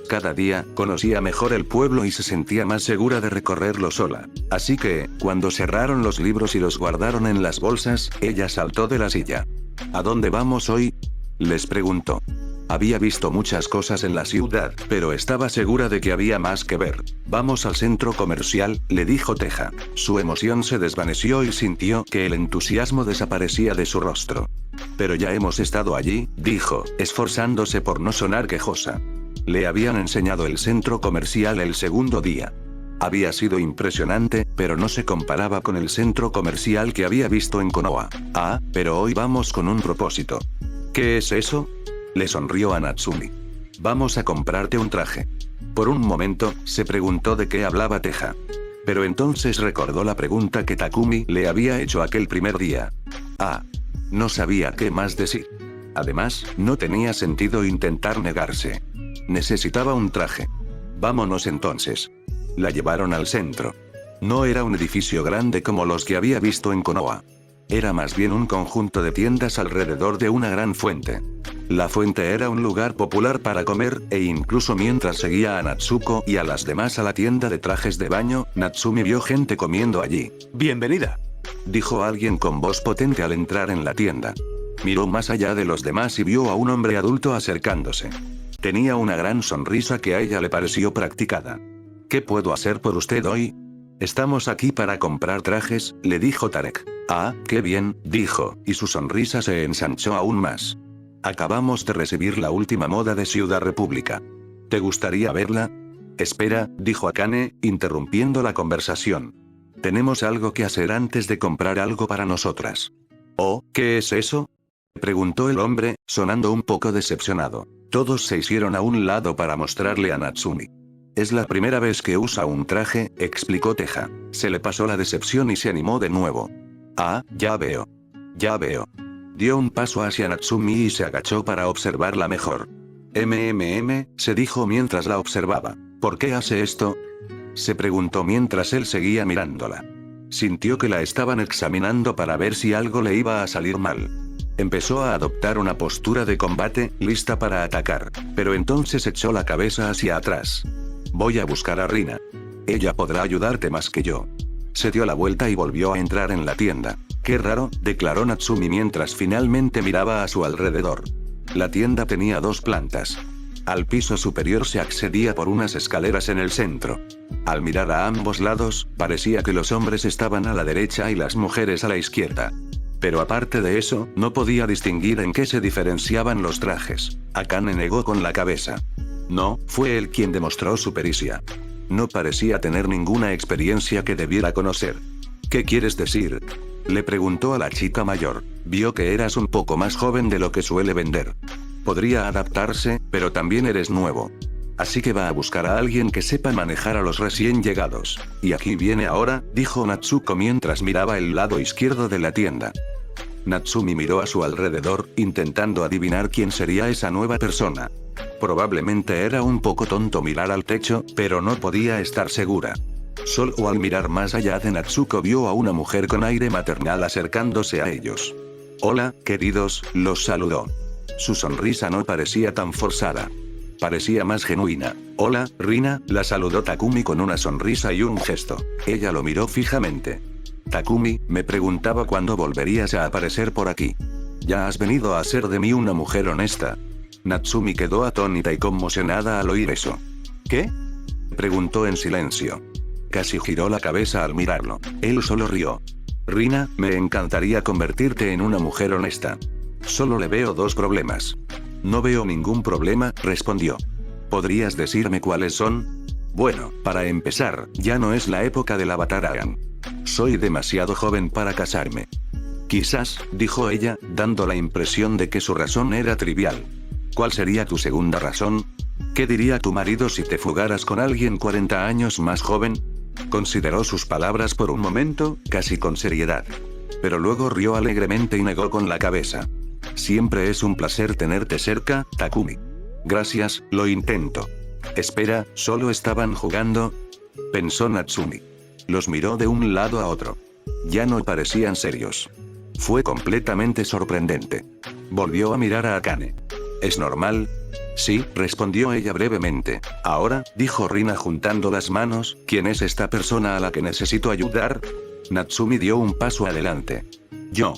Cada día, conocía mejor el pueblo y se sentía más segura de recorrerlo sola. Así que, cuando cerraron los libros y los guardaron en las bolsas, ella saltó de la silla. ¿A dónde vamos hoy?, les preguntó. Había visto muchas cosas en la ciudad, pero estaba segura de que había más que ver. Vamos al centro comercial, le dijo Teja. Su emoción se desvaneció y sintió que el entusiasmo desaparecía de su rostro. Pero ya hemos estado allí, dijo, esforzándose por no sonar quejosa. Le habían enseñado el centro comercial el segundo día. Había sido impresionante, pero no se comparaba con el centro comercial que había visto en Konoha. Ah, pero hoy vamos con un propósito. ¿Qué es eso?, le sonrió a Natsumi. Vamos a comprarte un traje. Por un momento, se preguntó de qué hablaba Teja. Pero entonces recordó la pregunta que Takumi le había hecho aquel primer día. Ah. No sabía qué más decir. Además, no tenía sentido intentar negarse. Necesitaba un traje. Vámonos entonces. La llevaron al centro. No era un edificio grande como los que había visto en Konoha. Era más bien un conjunto de tiendas alrededor de una gran fuente. La fuente era un lugar popular para comer, e incluso mientras seguía a Natsuko y a las demás a la tienda de trajes de baño, Natsumi vio gente comiendo allí. «Bienvenida», dijo alguien con voz potente al entrar en la tienda. Miró más allá de los demás y vio a un hombre adulto acercándose. Tenía una gran sonrisa que a ella le pareció practicada. «¿Qué puedo hacer por usted hoy?». «Estamos aquí para comprar trajes», le dijo Tarek. «Ah, qué bien», dijo, y su sonrisa se ensanchó aún más. «Acabamos de recibir la última moda de Ciudad República. ¿Te gustaría verla?». «Espera», dijo Akane, interrumpiendo la conversación. «Tenemos algo que hacer antes de comprar algo para nosotras». «Oh, ¿qué es eso?», preguntó el hombre, sonando un poco decepcionado. Todos se hicieron a un lado para mostrarle a Natsumi. «Es la primera vez que usa un traje», explicó Teja. Se le pasó la decepción y se animó de nuevo. «Ah, ya veo. Ya veo». Dio un paso hacia Natsumi y se agachó para observarla mejor. Se dijo mientras la observaba. «¿Por qué hace esto?». se preguntó mientras él seguía mirándola. Sintió que la estaban examinando para ver si algo le iba a salir mal. Empezó a adoptar una postura de combate, lista para atacar, pero entonces echó la cabeza hacia atrás. Voy a buscar a Rina. Ella podrá ayudarte más que yo. Se dio la vuelta y volvió a entrar en la tienda. Qué raro, declaró Natsumi mientras finalmente miraba a su alrededor. La tienda tenía 2 plantas. Al piso superior se accedía por unas escaleras en el centro. Al mirar a ambos lados, parecía que los hombres estaban a la derecha y las mujeres a la izquierda. Pero aparte de eso, no podía distinguir en qué se diferenciaban los trajes. Akane negó con la cabeza. No, fue él quien demostró su pericia. No parecía tener ninguna experiencia que debiera conocer. ¿Qué quieres decir? Le preguntó a la chica mayor. Vio que eras un poco más joven de lo que suele vender. Podría adaptarse, pero también eres nuevo. Así que va a buscar a alguien que sepa manejar a los recién llegados. Y aquí viene ahora, dijo Natsuko mientras miraba el lado izquierdo de la tienda. Natsumi miró a su alrededor, intentando adivinar quién sería esa nueva persona. Probablemente era un poco tonto mirar al techo, pero no podía estar segura. Solo al mirar más allá de Natsuko vio a una mujer con aire maternal acercándose a ellos. Hola, queridos, los saludó. Su sonrisa no parecía tan forzada. Parecía más genuina. Hola, Rina, la saludó Takumi con una sonrisa y un gesto. Ella lo miró fijamente. Takumi, me preguntaba cuándo volverías a aparecer por aquí. Ya has venido a hacer de mí una mujer honesta. Natsumi quedó atónita y conmocionada al oír eso. ¿Qué? Preguntó en silencio. Casi giró la cabeza al mirarlo. Él solo rió. Rina, me encantaría convertirte en una mujer honesta. Solo le veo 2 problemas. No veo ningún problema, respondió. ¿Podrías decirme cuáles son? Bueno, para empezar, ya no es la época del Bataragan. Soy demasiado joven para casarme. Quizás, dijo ella, dando la impresión de que su razón era trivial. ¿Cuál sería tu segunda razón? ¿Qué diría tu marido si te fugaras con alguien 40 años más joven? Consideró sus palabras por un momento, casi con seriedad. Pero luego rió alegremente y negó con la cabeza. Siempre es un placer tenerte cerca, Takumi. Gracias, lo intento. Espera, ¿solo estaban jugando? Pensó Natsumi. Los miró de un lado a otro. Ya no parecían serios. Fue completamente sorprendente. Volvió a mirar a Akane. ¿Es normal? Sí, respondió ella brevemente. Ahora, dijo Rina juntando las manos, ¿quién es esta persona a la que necesito ayudar? Natsumi dio un paso adelante. Yo.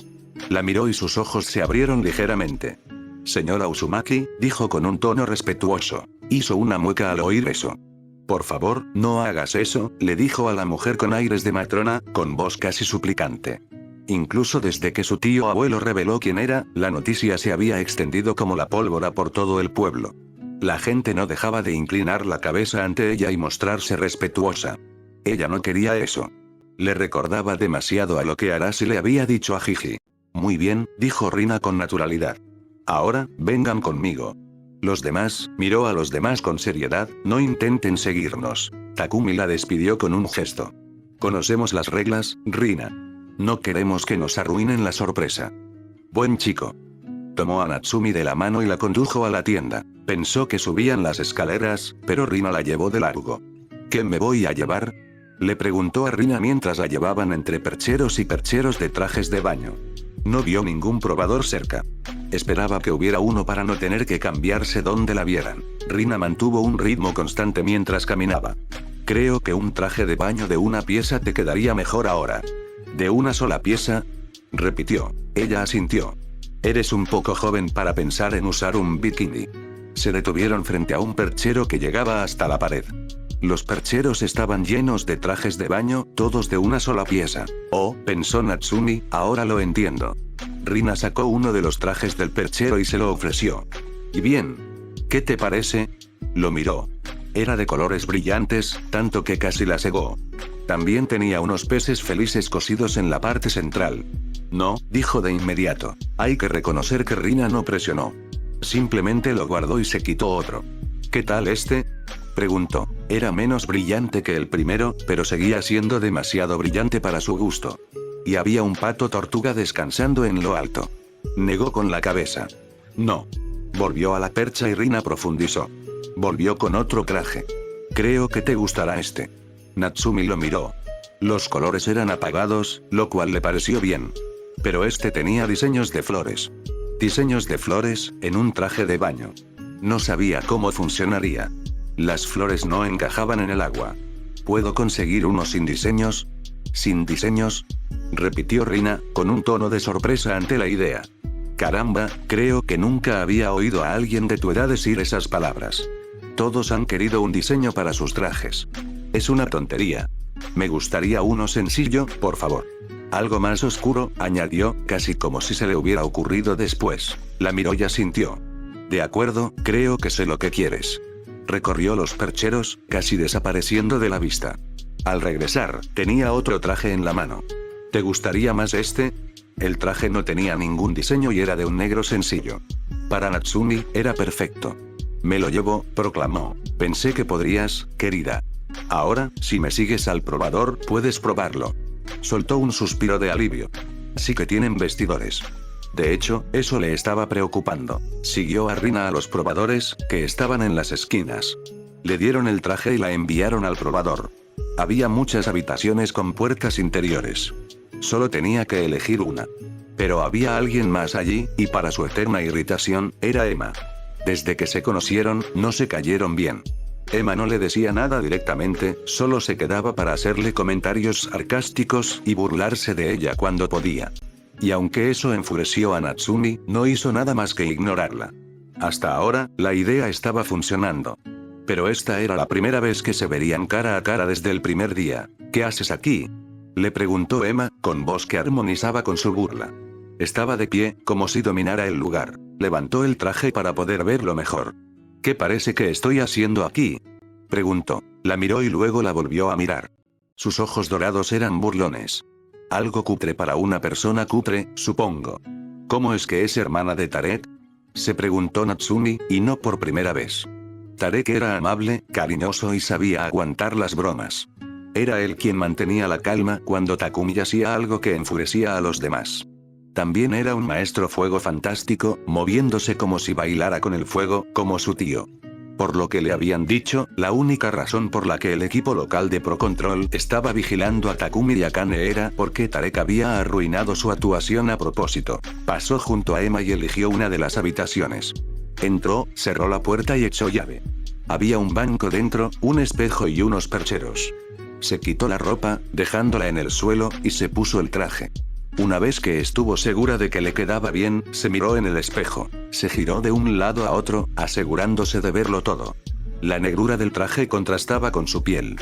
La miró y sus ojos se abrieron ligeramente. Señora Uzumaki, dijo con un tono respetuoso. Hizo una mueca al oír eso. Por favor, no hagas eso, le dijo a la mujer con aires de matrona, con voz casi suplicante. Incluso desde que su tío abuelo reveló quién era, la noticia se había extendido como la pólvora por todo el pueblo. La gente no dejaba de inclinar la cabeza ante ella y mostrarse respetuosa. Ella no quería eso. Le recordaba demasiado a lo que Arasi le había dicho a Jiji. Muy bien, dijo Rina con naturalidad. Ahora, vengan conmigo. Los demás, miró a los demás con seriedad, no intenten seguirnos. Takumi la despidió con un gesto. Conocemos las reglas, Rina. No queremos que nos arruinen la sorpresa. Buen chico. Tomó a Natsumi de la mano y la condujo a la tienda. Pensó que subían las escaleras, pero Rina la llevó de largo. ¿Qué me voy a llevar? Le preguntó a Rina mientras la llevaban entre percheros y percheros de trajes de baño. No vio ningún probador cerca. Esperaba que hubiera uno para no tener que cambiarse donde la vieran. Rina mantuvo un ritmo constante mientras caminaba. Creo que un traje de baño de una pieza te quedaría mejor ahora. ¿De una sola pieza? Repitió. Ella asintió. Eres un poco joven para pensar en usar un bikini. Se detuvieron frente a un perchero que llegaba hasta la pared. Los percheros estaban llenos de trajes de baño, todos de una sola pieza. Oh, pensó Natsumi, ahora lo entiendo. Rina sacó uno de los trajes del perchero y se lo ofreció. ¿Y bien? ¿Qué te parece? Lo miró. Era de colores brillantes, tanto que casi la cegó. También tenía unos peces felices cosidos en la parte central. No, dijo de inmediato. Hay que reconocer que Rina no presionó. Simplemente lo guardó y se quitó otro. ¿Qué tal este? Preguntó. Era menos brillante que el primero, pero seguía siendo demasiado brillante para su gusto. Y había un pato tortuga descansando en lo alto. Negó con la cabeza. No. Volvió a la percha y Rina profundizó. Volvió con otro traje. Creo que te gustará este. Natsumi lo miró. Los colores eran apagados, lo cual le pareció bien. Pero este tenía diseños de flores. Diseños de flores, en un traje de baño. No sabía cómo funcionaría. Las flores no encajaban en el agua. ¿Puedo conseguir uno sin diseños? ¿Sin diseños? Repitió Rina, con un tono de sorpresa ante la idea. Caramba, creo que nunca había oído a alguien de tu edad decir esas palabras. Todos han querido un diseño para sus trajes. Es una tontería. Me gustaría uno sencillo, por favor. Algo más oscuro, añadió, casi como si se le hubiera ocurrido después. La miró y asintió. De acuerdo, creo que sé lo que quieres. Recorrió los percheros, casi desapareciendo de la vista. Al regresar, tenía otro traje en la mano. ¿Te gustaría más este? El traje no tenía ningún diseño y era de un negro sencillo. Para Natsumi, era perfecto. Me lo llevo, proclamó. Pensé que podrías, querida. Ahora, si me sigues al probador, puedes probarlo. Soltó un suspiro de alivio. Sí que tienen vestidores. De hecho, eso le estaba preocupando. Siguió a Rina a los probadores, que estaban en las esquinas. Le dieron el traje y la enviaron al probador. Había muchas habitaciones con puertas interiores. Solo tenía que elegir una. Pero había alguien más allí, y para su eterna irritación, era Emma. Desde que se conocieron, no se cayeron bien. Emma no le decía nada directamente, solo se quedaba para hacerle comentarios sarcásticos y burlarse de ella cuando podía. Y aunque eso enfureció a Natsumi, no hizo nada más que ignorarla. Hasta ahora, la idea estaba funcionando. Pero esta era la primera vez que se verían cara a cara desde el primer día. ¿Qué haces aquí?, le preguntó Emma, con voz que armonizaba con su burla. Estaba de pie, como si dominara el lugar. Levantó el traje para poder verlo mejor. ¿Qué parece que estoy haciendo aquí?, preguntó. La miró y luego la volvió a mirar. Sus ojos dorados eran burlones. Algo cutre para una persona cutre, supongo. ¿Cómo es que es hermana de Tarek?, se preguntó Natsumi, y no por primera vez. Tarek era amable, cariñoso y sabía aguantar las bromas. Era él quien mantenía la calma cuando Takumi hacía algo que enfurecía a los demás. También era un maestro fuego fantástico, moviéndose como si bailara con el fuego, como su tío. Por lo que le habían dicho, la única razón por la que el equipo local de Pro Control estaba vigilando a Takumi y Akane era porque Tarek había arruinado su actuación a propósito. Pasó junto a Emma y eligió una de las habitaciones. Entró, cerró la puerta y echó llave. Había un banco dentro, un espejo y unos percheros. Se quitó la ropa, dejándola en el suelo, y se puso el traje. Una vez que estuvo segura de que le quedaba bien, se miró en el espejo. Se giró de un lado a otro, asegurándose de verlo todo. La negrura del traje contrastaba con su piel.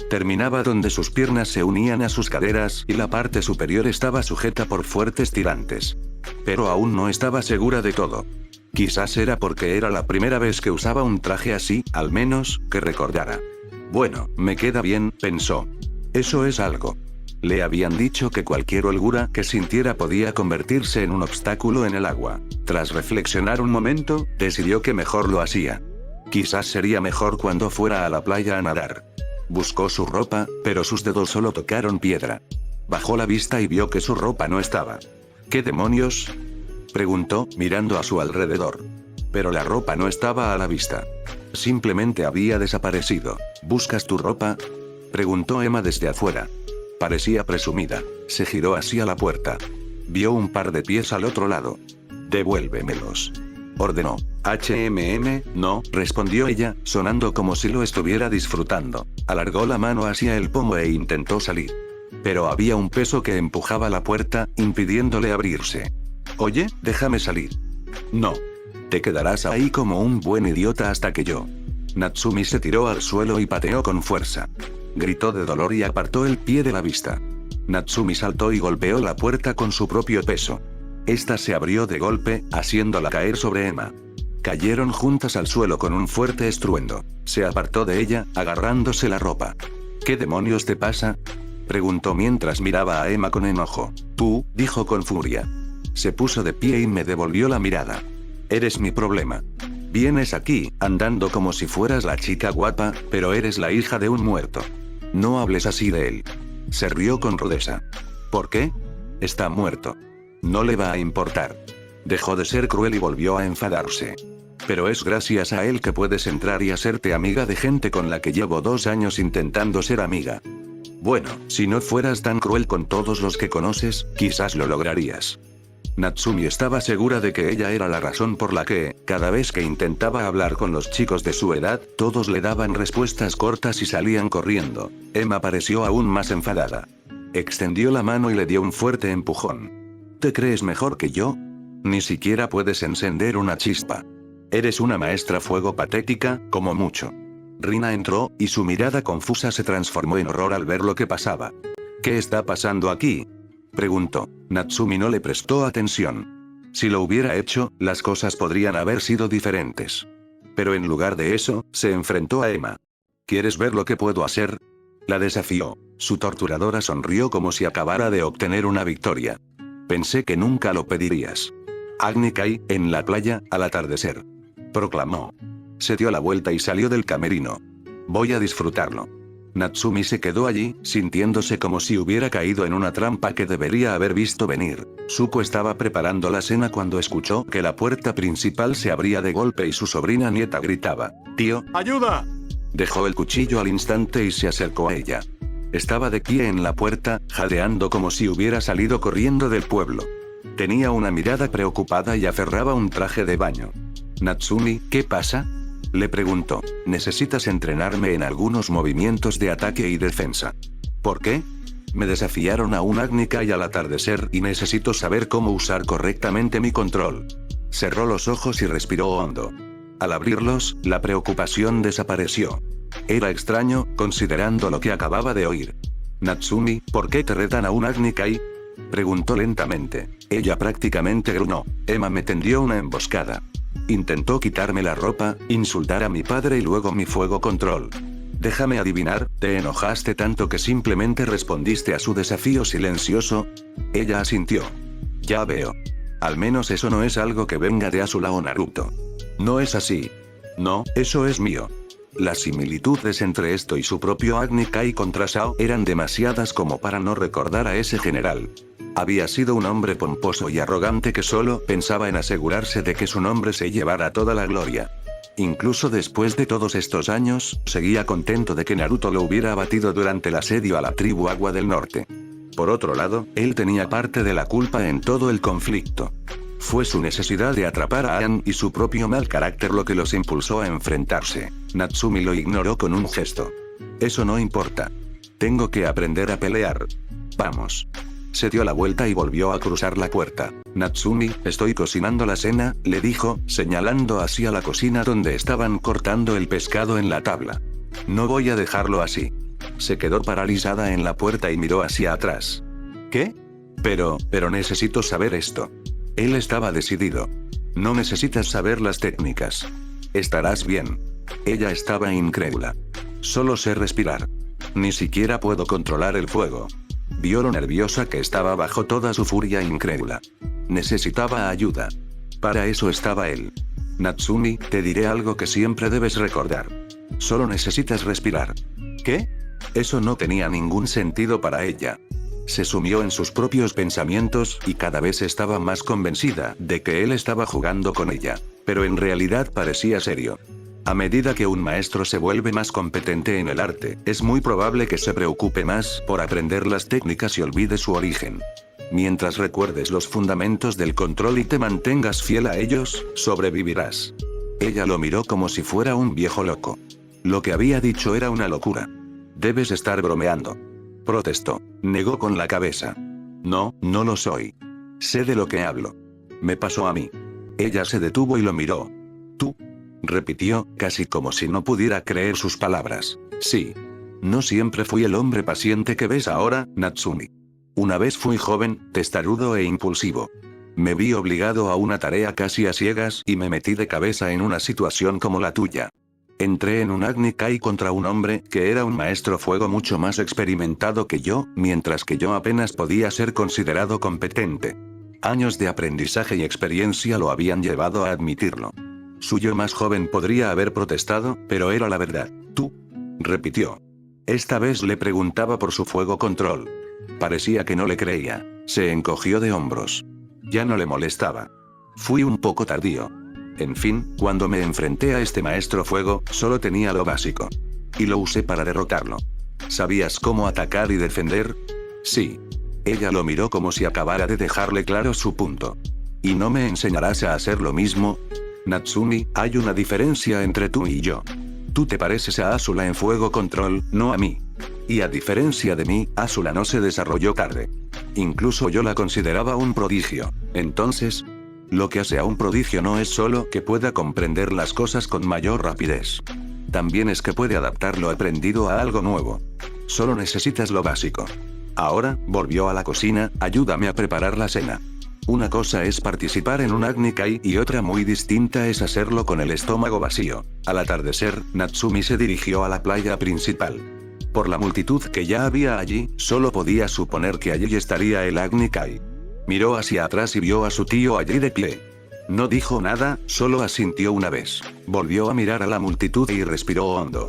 Terminaba donde sus piernas se unían a sus caderas y la parte superior estaba sujeta por fuertes tirantes. Pero aún no estaba segura de todo. Quizás era porque era la primera vez que usaba un traje así, al menos, que recordara. Bueno, me queda bien, pensó. Eso es algo. Le habían dicho que cualquier holgura que sintiera podía convertirse en un obstáculo en el agua. Tras reflexionar un momento, decidió que mejor lo hacía. Quizás sería mejor cuando fuera a la playa a nadar. Buscó su ropa, pero sus dedos solo tocaron piedra. Bajó la vista y vio que su ropa no estaba. ¿Qué demonios?, preguntó, mirando a su alrededor. Pero la ropa no estaba a la vista. Simplemente había desaparecido. ¿Buscas tu ropa?, preguntó Emma desde afuera. Parecía presumida. Se giró hacia la puerta. Vio un par de pies al otro lado. Devuélvemelos, ordenó. No, respondió ella, sonando como si lo estuviera disfrutando. Alargó la mano hacia el pomo e intentó salir. Pero había un peso que empujaba la puerta, impidiéndole abrirse. Oye, déjame salir. No. Te quedarás ahí como un buen idiota hasta que yo. Natsumi se tiró al suelo y pateó con fuerza. Gritó de dolor y apartó el pie de la vista. Natsumi saltó y golpeó la puerta con su propio peso. Esta se abrió de golpe, haciéndola caer sobre Emma. Cayeron juntas al suelo con un fuerte estruendo. Se apartó de ella, agarrándose la ropa. ¿Qué demonios te pasa?, preguntó mientras miraba a Emma con enojo. Tú, dijo con furia. Se puso de pie y me devolvió la mirada. Eres mi problema. Vienes aquí, andando como si fueras la chica guapa, pero eres la hija de un muerto. No hables así de él. Se rió con rudeza. ¿Por qué? Está muerto. No le va a importar. Dejó de ser cruel y volvió a enfadarse. Pero es gracias a él que puedes entrar y hacerte amiga de gente con la que llevo 2 años intentando ser amiga. Bueno, si no fueras tan cruel con todos los que conoces, quizás lo lograrías. Natsumi estaba segura de que ella era la razón por la que, cada vez que intentaba hablar con los chicos de su edad, todos le daban respuestas cortas y salían corriendo. Emma pareció aún más enfadada. Extendió la mano y le dio un fuerte empujón. ¿Te crees mejor que yo? Ni siquiera puedes encender una chispa. Eres una maestra fuego patética, como mucho. Rina entró, y su mirada confusa se transformó en horror al ver lo que pasaba. ¿Qué está pasando aquí?, preguntó. Natsumi no le prestó atención. Si lo hubiera hecho, las cosas podrían haber sido diferentes. Pero en lugar de eso, se enfrentó a Emma. ¿Quieres ver lo que puedo hacer?, la desafió. Su torturadora sonrió como si acabara de obtener una victoria. Pensé que nunca lo pedirías. Agni Kai, en la playa, al atardecer, proclamó. Se dio la vuelta y salió del camerino. Voy a disfrutarlo. Natsumi se quedó allí, sintiéndose como si hubiera caído en una trampa que debería haber visto venir. Suko estaba preparando la cena cuando escuchó que la puerta principal se abría de golpe y su sobrina nieta gritaba: «¡Tío! ¡Ayuda!». Dejó el cuchillo al instante y se acercó a ella. Estaba de pie en la puerta, jadeando como si hubiera salido corriendo del pueblo. Tenía una mirada preocupada y aferraba un traje de baño. «Natsumi, ¿qué pasa?», le preguntó. «Necesitas entrenarme en algunos movimientos de ataque y defensa». «¿Por qué?». «Me desafiaron a un Agni Kai al atardecer y necesito saber cómo usar correctamente mi control». Cerró los ojos y respiró hondo. Al abrirlos, la preocupación desapareció. Era extraño, considerando lo que acababa de oír. «Natsumi, ¿por qué te retan a un Agni Kai?», preguntó lentamente. Ella prácticamente gruñó. «Emma me tendió una emboscada. Intentó quitarme la ropa, insultar a mi padre y luego mi fuego control. Déjame adivinar, ¿te enojaste tanto que simplemente respondiste a su desafío silencioso?». Ella asintió. «Ya veo. Al menos eso no es algo que venga de Asuna o Naruto». «No es así. No, eso es mío». Las similitudes entre esto y su propio Agni Kai contra Sao eran demasiadas como para no recordar a ese general. Había sido un hombre pomposo y arrogante que solo pensaba en asegurarse de que su nombre se llevara toda la gloria. Incluso después de todos estos años, seguía contento de que Naruto lo hubiera abatido durante el asedio a la tribu Agua del Norte. Por otro lado, él tenía parte de la culpa en todo el conflicto. Fue su necesidad de atrapar a Aang y su propio mal carácter lo que los impulsó a enfrentarse. Natsumi lo ignoró con un gesto. «Eso no importa. Tengo que aprender a pelear. Vamos». Se dio la vuelta y volvió a cruzar la puerta. «Natsumi, estoy cocinando la cena», le dijo, señalando hacia la cocina donde estaban cortando el pescado en la tabla. «No voy a dejarlo así». Se quedó paralizada en la puerta y miró hacia atrás. «¿Qué? Pero necesito saber esto». Él estaba decidido. «No necesitas saber las técnicas. Estarás bien». Ella estaba incrédula. «Solo sé respirar. Ni siquiera puedo controlar el fuego». Vio lo nerviosa que estaba bajo toda su furia incrédula. Necesitaba ayuda. Para eso estaba él. «Natsumi, te diré algo que siempre debes recordar. Solo necesitas respirar». «¿Qué?». Eso no tenía ningún sentido para ella. Se sumió en sus propios pensamientos, y cada vez estaba más convencida de que él estaba jugando con ella. Pero en realidad parecía serio. A medida que un maestro se vuelve más competente en el arte, es muy probable que se preocupe más por aprender las técnicas y olvide su origen. Mientras recuerdes los fundamentos del control y te mantengas fiel a ellos, sobrevivirás. Ella lo miró como si fuera un viejo loco. Lo que había dicho era una locura. «Debes estar bromeando», protestó. Negó con la cabeza. «No, no lo soy. Sé de lo que hablo. Me pasó a mí». Ella se detuvo y lo miró. «¿Tú?», repitió, casi como si no pudiera creer sus palabras. «Sí. No siempre fui el hombre paciente que ves ahora, Natsumi. Una vez fui joven, testarudo e impulsivo. Me vi obligado a una tarea casi a ciegas y me metí de cabeza en una situación como la tuya. Entré en un Agni Kai contra un hombre que era un maestro fuego mucho más experimentado que yo, mientras que yo apenas podía ser considerado competente. Años de aprendizaje y experiencia lo habían llevado a admitirlo. Su yo más joven podría haber protestado, pero era la verdad». «¿Tú?», repitió. Esta vez le preguntaba por su fuego control. Parecía que no le creía. Se encogió de hombros. Ya no le molestaba. «Fui un poco tardío. En fin, cuando me enfrenté a este maestro fuego, solo tenía lo básico. Y lo usé para derrotarlo. ¿Sabías cómo atacar y defender? Sí. Ella lo miró como si acabara de dejarle claro su punto. ¿Y no me enseñarás a hacer lo mismo? Natsumi, hay una diferencia entre tú y yo. Tú te pareces a Azula en Fuego Control, no a mí. Y a diferencia de mí, Azula no se desarrolló tarde. Incluso yo la consideraba un prodigio. Entonces, lo que hace a un prodigio no es solo que pueda comprender las cosas con mayor rapidez. También es que puede adaptar lo aprendido a algo nuevo. Solo necesitas lo básico. Ahora, volvió a la cocina, ayúdame a preparar la cena. Una cosa es participar en un Agni Kai y otra muy distinta es hacerlo con el estómago vacío. Al atardecer, Natsumi se dirigió a la playa principal. Por la multitud que ya había allí, solo podía suponer que allí estaría el Agni Kai. Miró hacia atrás y vio a su tío allí de pie. No dijo nada, solo asintió una vez. Volvió a mirar a la multitud y respiró hondo.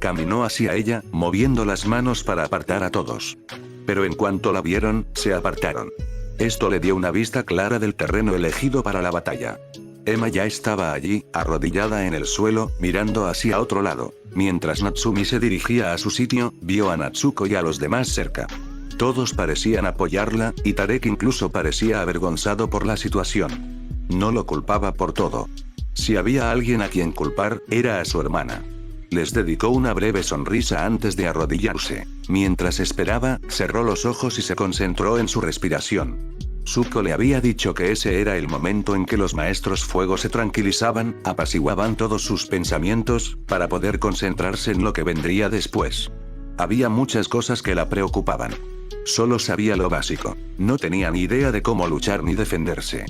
Caminó hacia ella, moviendo las manos para apartar a todos. Pero en cuanto la vieron, se apartaron. Esto le dio una vista clara del terreno elegido para la batalla. Emma ya estaba allí, arrodillada en el suelo, mirando hacia otro lado. Mientras Natsumi se dirigía a su sitio, vio a Natsuko y a los demás cerca. Todos parecían apoyarla, y Tarek incluso parecía avergonzado por la situación. No lo culpaba por todo. Si había alguien a quien culpar, era a su hermana. Les dedicó una breve sonrisa antes de arrodillarse. Mientras esperaba, cerró los ojos y se concentró en su respiración. Zuko le había dicho que ese era el momento en que los maestros fuego se tranquilizaban, apaciguaban todos sus pensamientos, para poder concentrarse en lo que vendría después. Había muchas cosas que la preocupaban. Solo sabía lo básico. No tenía ni idea de cómo luchar ni defenderse.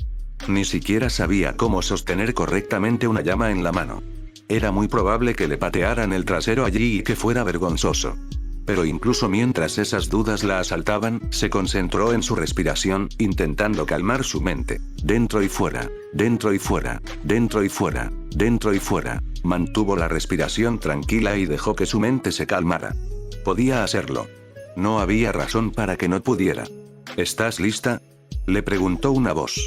Ni siquiera sabía cómo sostener correctamente una llama en la mano. Era muy probable que le patearan el trasero allí y que fuera vergonzoso. Pero incluso mientras esas dudas la asaltaban, se concentró en su respiración, intentando calmar su mente. Dentro y fuera, dentro y fuera, dentro y fuera, dentro y fuera. Mantuvo la respiración tranquila y dejó que su mente se calmara. Podía hacerlo. No había razón para que no pudiera. ¿Estás lista?, le preguntó una voz.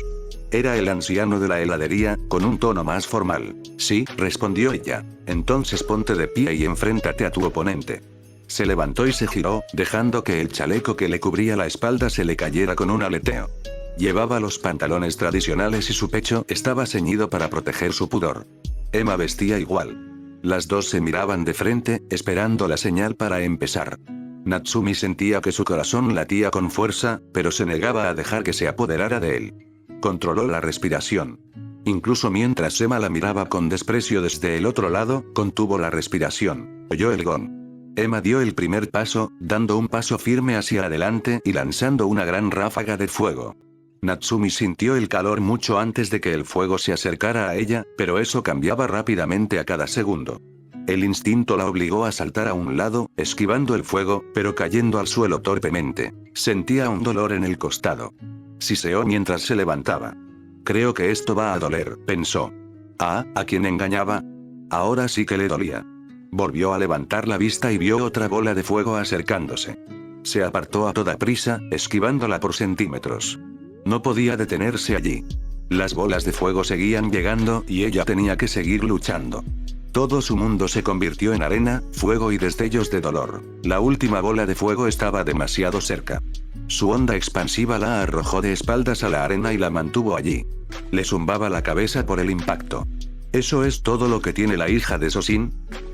Era el anciano de la heladería, con un tono más formal. Sí, respondió ella. Entonces ponte de pie y enfréntate a tu oponente. Se levantó y se giró, dejando que el chaleco que le cubría la espalda se le cayera con un aleteo. Llevaba los pantalones tradicionales y su pecho estaba ceñido para proteger su pudor. Emma vestía igual. Las dos se miraban de frente, esperando la señal para empezar. Natsumi sentía que su corazón latía con fuerza, pero se negaba a dejar que se apoderara de él. Controló la respiración. Incluso mientras Emma la miraba con desprecio desde el otro lado, contuvo la respiración. Oyó el gong. Emma dio el primer paso, dando un paso firme hacia adelante y lanzando una gran ráfaga de fuego. Natsumi sintió el calor mucho antes de que el fuego se acercara a ella, pero eso cambiaba rápidamente a cada segundo. El instinto la obligó a saltar a un lado, esquivando el fuego, pero cayendo al suelo torpemente. Sentía un dolor en el costado. Siseó mientras se levantaba. Creo que esto va a doler, pensó. ¿A quién engañaba? Ahora sí que le dolía. Volvió a levantar la vista y vio otra bola de fuego acercándose. Se apartó a toda prisa, esquivándola por centímetros. No podía detenerse allí. Las bolas de fuego seguían llegando y ella tenía que seguir luchando. Todo su mundo se convirtió en arena, fuego y destellos de dolor. La última bola de fuego estaba demasiado cerca. Su onda expansiva la arrojó de espaldas a la arena y la mantuvo allí. Le zumbaba la cabeza por el impacto. ¿Eso es todo lo que tiene la hija de Sosin?,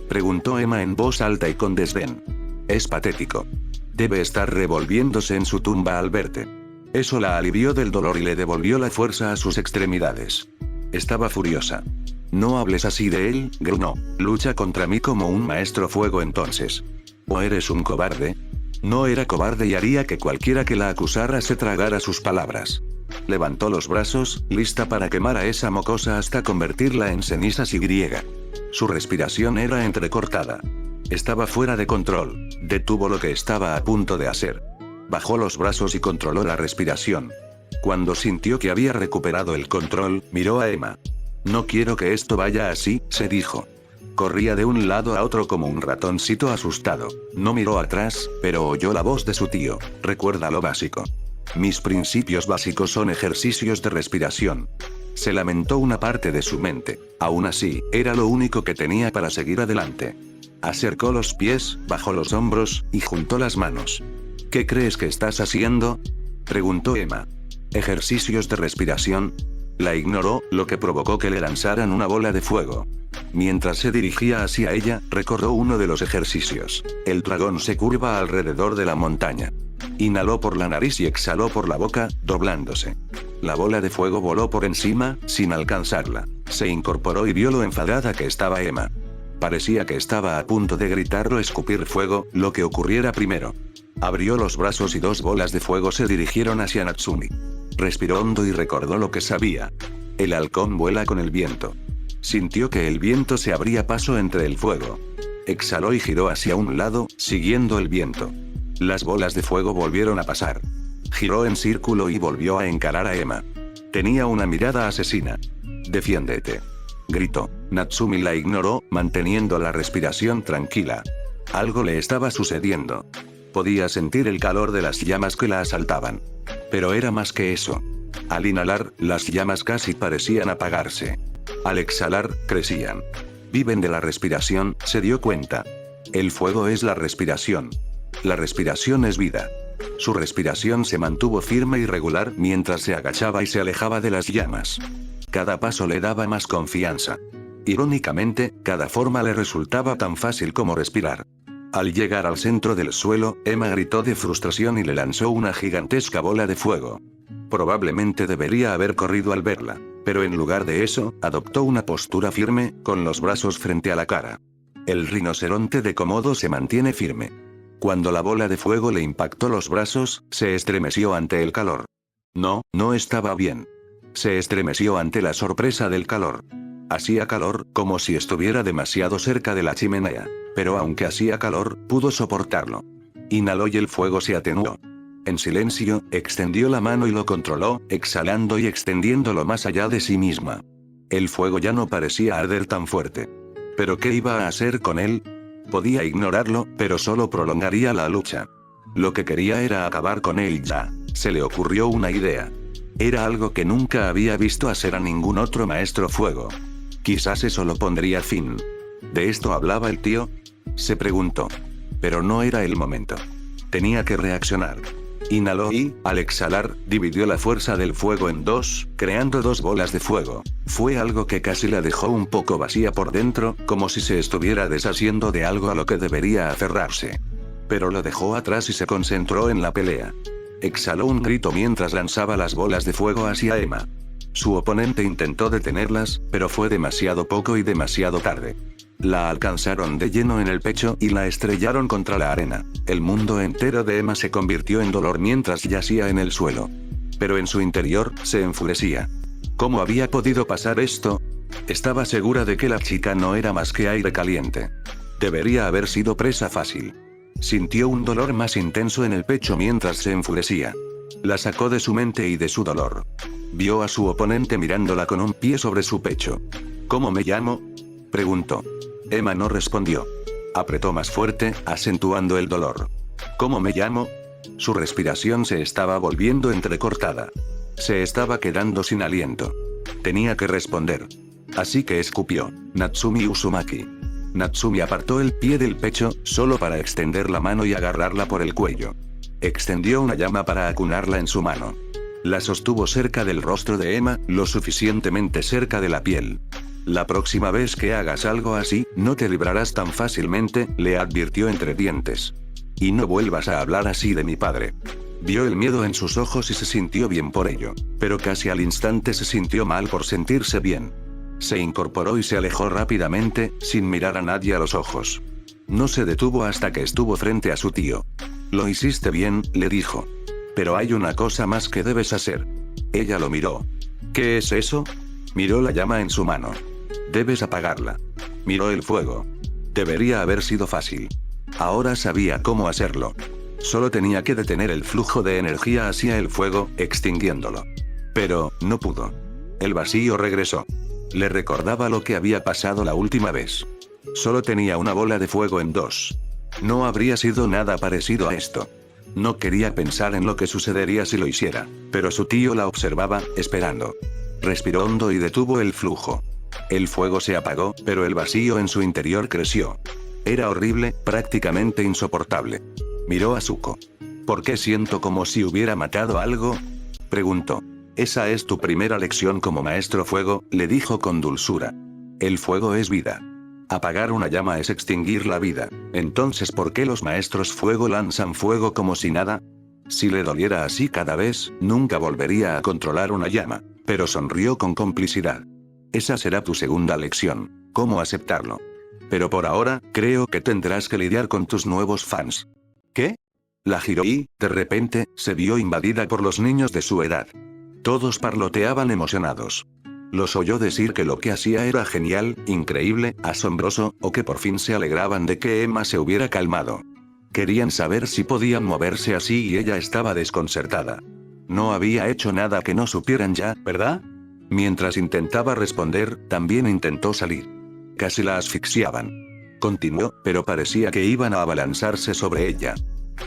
preguntó Emma en voz alta y con desdén. Es patético. Debe estar revolviéndose en su tumba al verte. Eso la alivió del dolor y le devolvió la fuerza a sus extremidades. Estaba furiosa. No hables así de él, gruñó. Lucha contra mí como un maestro fuego entonces. ¿O eres un cobarde? No era cobarde y haría que cualquiera que la acusara se tragara sus palabras. Levantó los brazos, lista para quemar a esa mocosa hasta convertirla en cenizas y griega. Su respiración era entrecortada. Estaba fuera de control. Detuvo lo que estaba a punto de hacer. Bajó los brazos y controló la respiración. Cuando sintió que había recuperado el control, miró a Emma. No quiero que esto vaya así, se dijo. Corría de un lado a otro como un ratoncito asustado. No miró atrás, pero oyó la voz de su tío. Recuerda lo básico. Mis principios básicos son ejercicios de respiración. Se lamentó una parte de su mente. Aún así, era lo único que tenía para seguir adelante. Acercó los pies, bajó los hombros, y juntó las manos. ¿Qué crees que estás haciendo?, preguntó Emma. ¿Ejercicios de respiración? La ignoró, lo que provocó que le lanzaran una bola de fuego. Mientras se dirigía hacia ella, recordó uno de los ejercicios. El dragón se curva alrededor de la montaña. Inhaló por la nariz y exhaló por la boca, doblándose. La bola de fuego voló por encima, sin alcanzarla. Se incorporó y vio lo enfadada que estaba Emma. Parecía que estaba a punto de gritar o escupir fuego, lo que ocurriera primero. Abrió los brazos y dos bolas de fuego se dirigieron hacia Natsumi. Respiró hondo y recordó lo que sabía. El halcón vuela con el viento. Sintió que el viento se abría paso entre el fuego. Exhaló y giró hacia un lado, siguiendo el viento. Las bolas de fuego volvieron a pasar. Giró en círculo y volvió a encarar a Emma. Tenía una mirada asesina. «Defiéndete», gritó. Natsumi la ignoró, manteniendo la respiración tranquila. Algo le estaba sucediendo. Podía sentir el calor de las llamas que la asaltaban. Pero era más que eso. Al inhalar, las llamas casi parecían apagarse. Al exhalar, crecían. Viven de la respiración, se dio cuenta. El fuego es la respiración. La respiración es vida. Su respiración se mantuvo firme y regular mientras se agachaba y se alejaba de las llamas. Cada paso le daba más confianza. Irónicamente, cada forma le resultaba tan fácil como respirar. Al llegar al centro del suelo, Emma gritó de frustración y le lanzó una gigantesca bola de fuego. Probablemente debería haber corrido al verla, pero en lugar de eso, adoptó una postura firme, con los brazos frente a la cara. El rinoceronte de Komodo se mantiene firme. Cuando la bola de fuego le impactó los brazos, se estremeció ante el calor. No estaba bien. Se estremeció ante la sorpresa del calor. Hacía calor, como si estuviera demasiado cerca de la chimenea. Pero aunque hacía calor, pudo soportarlo. Inhaló y el fuego se atenuó. En silencio, extendió la mano y lo controló, exhalando y extendiéndolo más allá de sí misma. El fuego ya no parecía arder tan fuerte. ¿Pero qué iba a hacer con él? Podía ignorarlo, pero solo prolongaría la lucha. Lo que quería era acabar con él ya. Se le ocurrió una idea. Era algo que nunca había visto hacer a ningún otro maestro fuego. Quizás eso lo pondría fin. ¿De esto hablaba el tío?, se preguntó. Pero no era el momento. Tenía que reaccionar. Inhaló y, al exhalar, dividió la fuerza del fuego en dos, creando dos bolas de fuego. Fue algo que casi la dejó un poco vacía por dentro, como si se estuviera deshaciendo de algo a lo que debería aferrarse. Pero lo dejó atrás y se concentró en la pelea. Exhaló un grito mientras lanzaba las bolas de fuego hacia Emma. Su oponente intentó detenerlas, pero fue demasiado poco y demasiado tarde. La alcanzaron de lleno en el pecho y la estrellaron contra la arena. El mundo entero de Emma se convirtió en dolor mientras yacía en el suelo. Pero en su interior, se enfurecía. ¿Cómo había podido pasar esto? Estaba segura de que la chica no era más que aire caliente. Debería haber sido presa fácil. Sintió un dolor más intenso en el pecho mientras se enfurecía. La sacó de su mente y de su dolor. Vio a su oponente mirándola con un pie sobre su pecho. ¿Cómo me llamo?, preguntó. Emma no respondió. Apretó más fuerte, acentuando el dolor. ¿Cómo me llamo? Su respiración se estaba volviendo entrecortada. Se estaba quedando sin aliento. Tenía que responder. Así que escupió. Natsumi Uzumaki. Natsumi apartó el pie del pecho, solo para extender la mano y agarrarla por el cuello. Extendió una llama para acunarla en su mano. La sostuvo cerca del rostro de Emma, lo suficientemente cerca de la piel. La próxima vez que hagas algo así, no te librarás tan fácilmente, le advirtió entre dientes. Y no vuelvas a hablar así de mi padre. Vio el miedo en sus ojos y se sintió bien por ello. Pero casi al instante se sintió mal por sentirse bien. Se incorporó y se alejó rápidamente, sin mirar a nadie a los ojos. No se detuvo hasta que estuvo frente a su tío. Lo hiciste bien, le dijo. Pero hay una cosa más que debes hacer. Ella lo miró. ¿Qué es eso? Miró la llama en su mano. Debes apagarla. Miró el fuego. Debería haber sido fácil. Ahora sabía cómo hacerlo. Solo tenía que detener el flujo de energía hacia el fuego, extinguiéndolo. Pero, no pudo. El vacío regresó. Le recordaba lo que había pasado la última vez. Solo tenía una bola de fuego en dos. No habría sido nada parecido a esto. No quería pensar en lo que sucedería si lo hiciera, pero su tío la observaba, esperando. Respiró hondo y detuvo el flujo. El fuego se apagó, pero el vacío en su interior creció. Era horrible, prácticamente insoportable. Miró a Zuko. ¿Por qué siento como si hubiera matado algo?, preguntó. Esa es tu primera lección como maestro fuego, le dijo con dulzura. El fuego es vida. Apagar una llama es extinguir la vida. Entonces, ¿por qué los maestros fuego lanzan fuego como si nada? Si le doliera así cada vez, nunca volvería a controlar una llama. Pero sonrió con complicidad. Esa será tu segunda lección. ¿Cómo aceptarlo? Pero por ahora, creo que tendrás que lidiar con tus nuevos fans. ¿Qué? La giró y, de repente, se vio invadida por los niños de su edad. Todos parloteaban emocionados. Los oyó decir que lo que hacía era genial, increíble, asombroso, o que por fin se alegraban de que Emma se hubiera calmado. Querían saber si podían moverse así y ella estaba desconcertada. No había hecho nada que no supieran ya, ¿verdad? Mientras intentaba responder, también intentó salir. Casi la asfixiaban. Continuó, pero parecía que iban a abalanzarse sobre ella.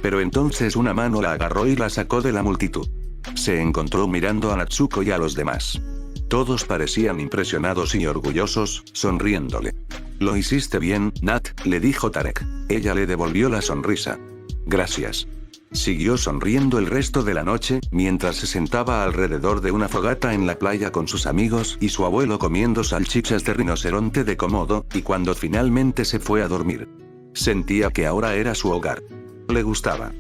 Pero entonces una mano la agarró y la sacó de la multitud. Se encontró mirando a Natsuko y a los demás. Todos parecían impresionados y orgullosos, sonriéndole. Lo hiciste bien, Nat, le dijo Tarek. Ella le devolvió la sonrisa. Gracias. Siguió sonriendo el resto de la noche, mientras se sentaba alrededor de una fogata en la playa con sus amigos y su abuelo comiendo salchichas de rinoceronte de Komodo, y cuando finalmente se fue a dormir. Sentía que ahora era su hogar. Le gustaba.